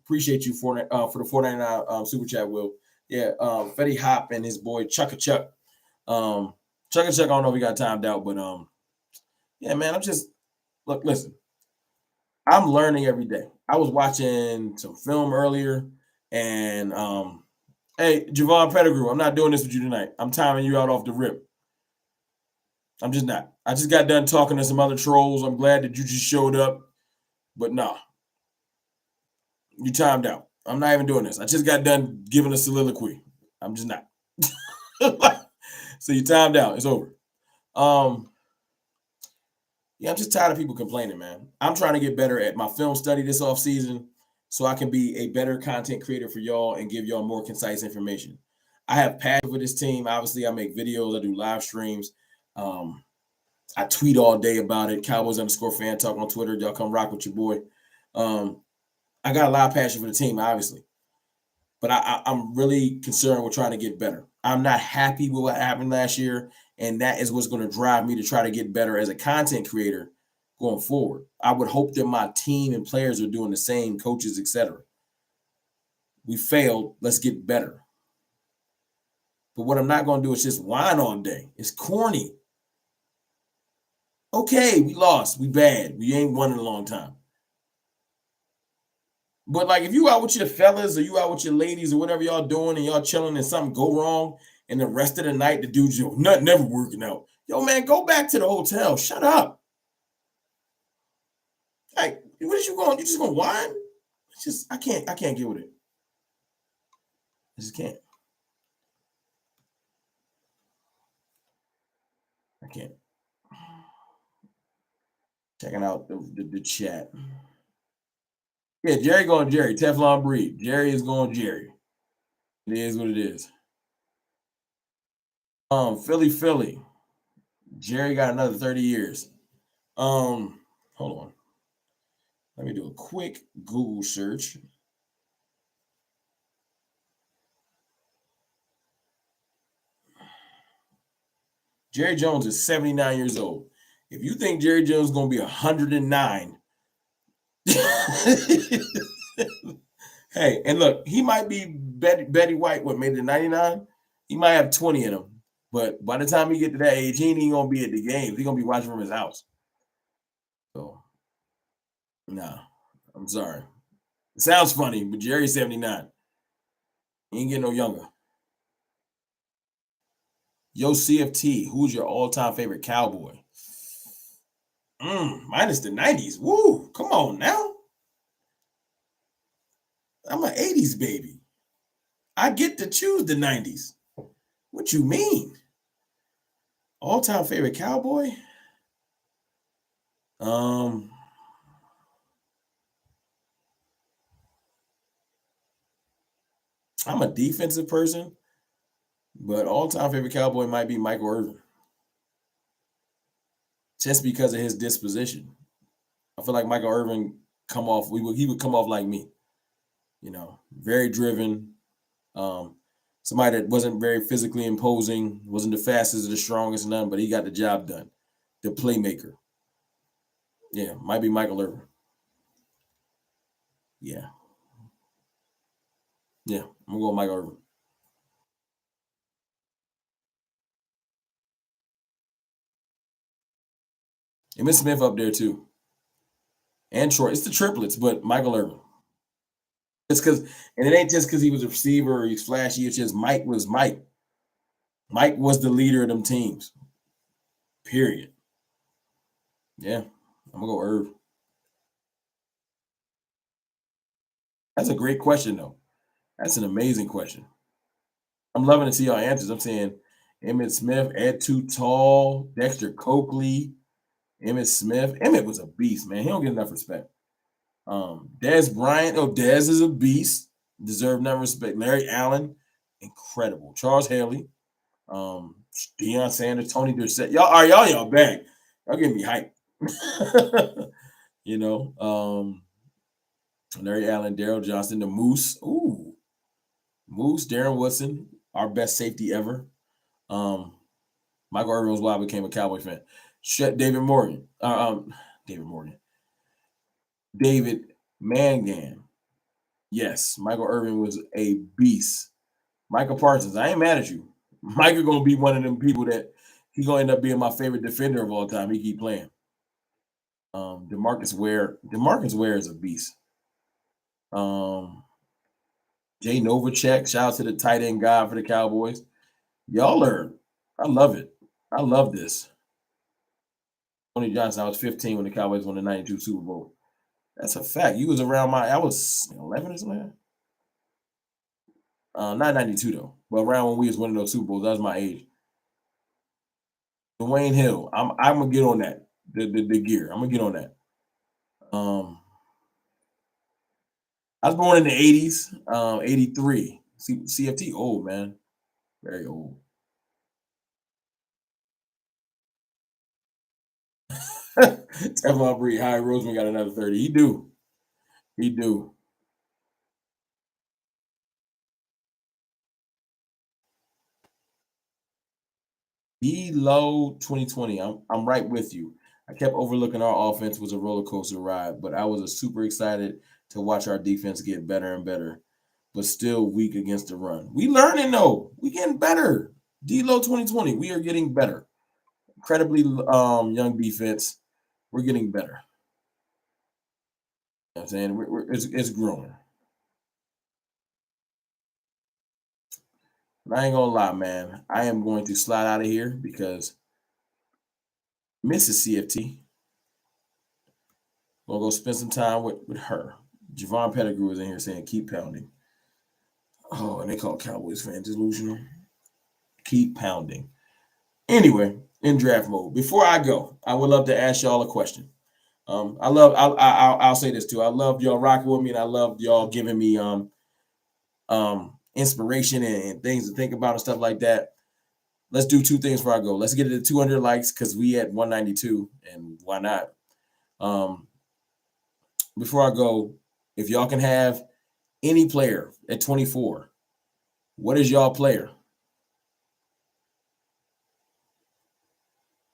Speaker 1: Appreciate you for the $4.99 super chat, Will. Yeah, Fetty Hop and his boy Chuck. Chuck, I don't know if he got timed out, but yeah, man, listen, I'm learning every day. I was watching some film earlier, and hey, Javon Pettigrew, I'm not doing this with you tonight. I'm timing you out off the rip. I'm just not. I just got done talking to some other trolls. I'm glad that you just showed up, but nah. You timed out. I'm not even doing this. I just got done giving a soliloquy. I'm just not. So you timed out. It's over. Yeah, I'm just tired of people complaining, man. I'm trying to get better at my film study this off season so I can be a better content creator for y'all and give y'all more concise information. I have passion for this team. Obviously, I make videos, I do live streams. Um, I tweet all day about it. Cowboys underscore fan talk on Twitter. Y'all come rock with your boy. I got a lot of passion for the team, obviously, but I'm really concerned with trying to get better. I'm not happy with what happened last year, and that is what's going to drive me to try to get better as a content creator going forward. I would hope that my team and players are doing the same, coaches, etc. We failed. Let's get better. But what I'm not going to do is just whine all day. It's corny. Okay, we lost. We bad. We ain't won in a long time. But like if you out with your fellas or you out with your ladies or whatever y'all doing and y'all chilling and something go wrong and the rest of the night the dude's nothing never working out. Yo, man, go back to the hotel. Shut up. Like, what is you going? You just gonna whine? It's just I can't get with it. I just can't. I can't. Checking out the chat. Yeah, Jerry going Jerry. Teflon breed. Jerry is going Jerry. It is what it is. Philly. Jerry got another 30 years. Hold on. Let me do a quick Google search. Jerry Jones is 79 years old. If you think Jerry Jones is going to be 109, hey, and look, he might be Betty White, what made it 99? He might have 20 in him. But by the time he get to that age, he ain't even going to be at the games. He's going to be watching from his house. So, nah, I'm sorry. It sounds funny, but Jerry's 79. He ain't getting no younger. Yo, CFT, who's your all-time favorite Cowboy? Minus the 90s. Woo, come on now. I'm an 80s baby. I get to choose the 90s. What you mean? All-time favorite Cowboy? I'm a defensive person, but all-time favorite Cowboy might be Michael Irvin. Just because of his disposition. I feel like Michael Irvin he would come off like me. You know, very driven. Somebody that wasn't very physically imposing, wasn't the fastest or the strongest, none, but he got the job done. The playmaker. Yeah, might be Michael Irvin. Yeah. Yeah, I'm gonna go with Michael Irvin. Emmitt Smith up there too. And Troy. It's the triplets, but Michael Irvin. It's because, and it ain't just because he was a receiver or he's flashy. It's just Mike was Mike. Mike was the leader of them teams. Period. Yeah, I'm gonna go Irv. That's a great question, though. That's an amazing question. I'm loving to see y'all answers. I'm saying Emmitt Smith, Ed Too Tall, Dexter Coakley, Emmitt Smith. Emmitt was a beast, man. He don't get enough respect. Dez Bryant. Oh, Dez is a beast. Deserve enough respect. Larry Allen, incredible. Charles Haley, Deion Sanders, Tony Dorsett. Y'all back. Y'all getting me hype. You know, Larry Allen, Daryl Johnston, the Moose. Ooh, Moose, Darren Woodson, our best safety ever. Michael Irvin was why I became a Cowboy fan. David Morgan. David Mangan. Yes, Michael Irvin was a beast. Micah Parsons. I ain't mad at you. Micah gonna be one of them people that he gonna end up being my favorite defender of all time. He keep playing. Demarcus Ware is a beast. Jay Novacek. Shout out to the tight end guy for the Cowboys. Y'all are. I love it. I love this. Tony Johnson. I was 15 when the Cowboys won the '92 Super Bowl. That's a fact. You was around I was 11 or something. Not 92 though, but around when we was winning those Super Bowls, that was my age. Dwayne Hill, I'm gonna get on that. The gear, I'm gonna get on that. I was born in the 80s, 83. CFT, old man, very old. Teflon Breed, Harry Roseman got another 30. He do. Below 2020. I'm right with you. I kept overlooking our offense was a roller coaster ride, but I was super excited to watch our defense get better and better, but still weak against the run. We learning though. We getting better. Low 2020. We are getting better. Incredibly young defense. We're getting better. You know what I'm saying it's growing. And I ain't gonna lie, man. I am going to slide out of here because Mrs. CFT. Gonna go spend some time with her. Javon Pettigrew is in here saying, keep pounding. Oh, and they call Cowboys fans delusional. Keep pounding. Anyway, in draft mode. Before I go, I would love to ask y'all a question. I'll say this too. I love y'all rocking with me, and I love y'all giving me inspiration and things to think about and stuff like that. Let's do two things before I go. Let's get it to 200 likes because we at 192, and why not? Before I go, if y'all can have any player at 24, what is y'all player?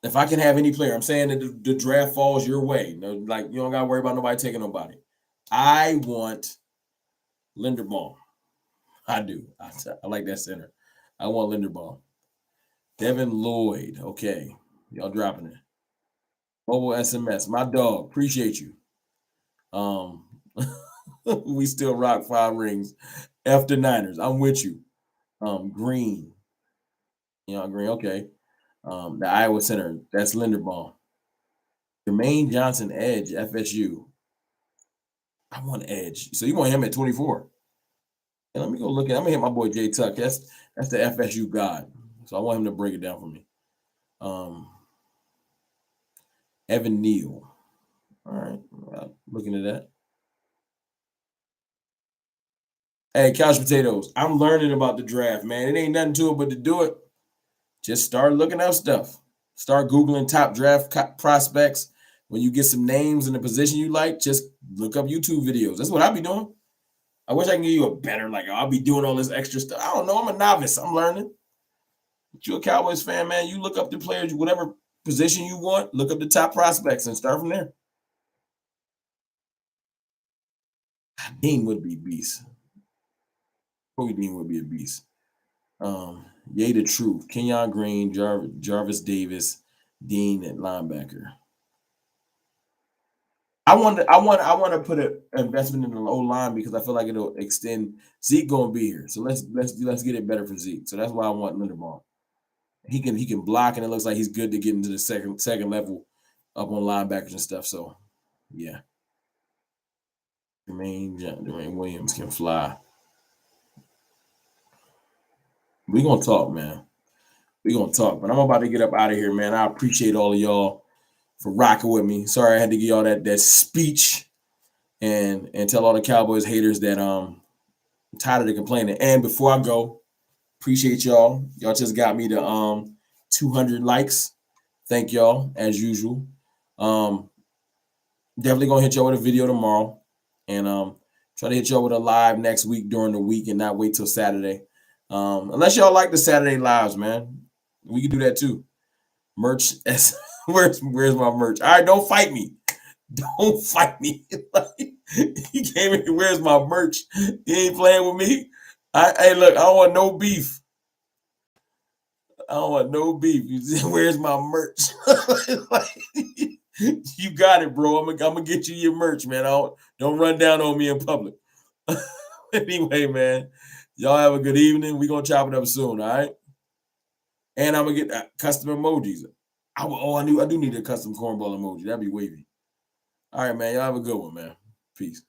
Speaker 1: If I can have any player, I'm saying that the draft falls your way. No, like you don't gotta worry about nobody taking nobody. I want Linderbaum. I do. I like that center. I want Linderbaum. Devin Lloyd. Okay. Y'all dropping it. Mobile SMS. My dog. Appreciate you. We still rock 5 rings. After Niners. I'm with you. Green. Green. Okay. The Iowa Center. That's Linderbaum. Jermaine Johnson, Edge, FSU. I want Edge. So you want him at 24? And let me go look at. I'm gonna hit my boy Jay Tuck. That's the FSU god. So I want him to break it down for me. Evan Neal. All right, looking at that. Hey, couch potatoes. I'm learning about the draft, man. It ain't nothing to it but to do it. Just start looking up stuff. Start Googling top draft prospects. When you get some names in the position you like, just look up YouTube videos. That's what I'll be doing. I wish I can give you a better, I'll be doing all this extra stuff. I don't know. I'm a novice. I'm learning. But you're a Cowboys fan, man. You look up the players, whatever position you want, look up the top prospects and start from there. Dean would be beast. Kobe Dean would be a beast. Yay, the truth. Kenyon Green, Jarvis Davis, Dean at linebacker. I want to put an investment in the O line because I feel like it'll extend. Zeke gonna be here, so let's get it better for Zeke. So that's why I want Linderbaum. He can block, and it looks like he's good to get into the second level up on linebackers and stuff. So yeah, Jermaine Williams can fly. We gonna talk, man. We gonna talk, but I'm about to get up out of here, man. I appreciate all of y'all for rocking with me. Sorry I had to give y'all that speech and tell all the Cowboys haters that I'm tired of the complaining. And before I go, appreciate y'all. Y'all just got me to 200 likes. Thank y'all as usual. Definitely gonna hit y'all with a video tomorrow, and try to hit y'all with a live next week during the week, and not wait till Saturday. Unless y'all like the Saturday lives, man, we can do that too. Merch. Where's my merch? All right, don't fight me. Don't fight me. He came in. Where's my merch? He ain't playing with me. Hey, look, I don't want no beef. I don't want no beef. Where's my merch? You got it, bro. I'm gonna get you your merch, man. Don't run down on me in public. Anyway, man, y'all have a good evening. We're gonna chop it up soon, all right? And I'm gonna get custom emojis. I do need a custom cornball emoji. That'd be wavy. All right, man. Y'all have a good one, man. Peace.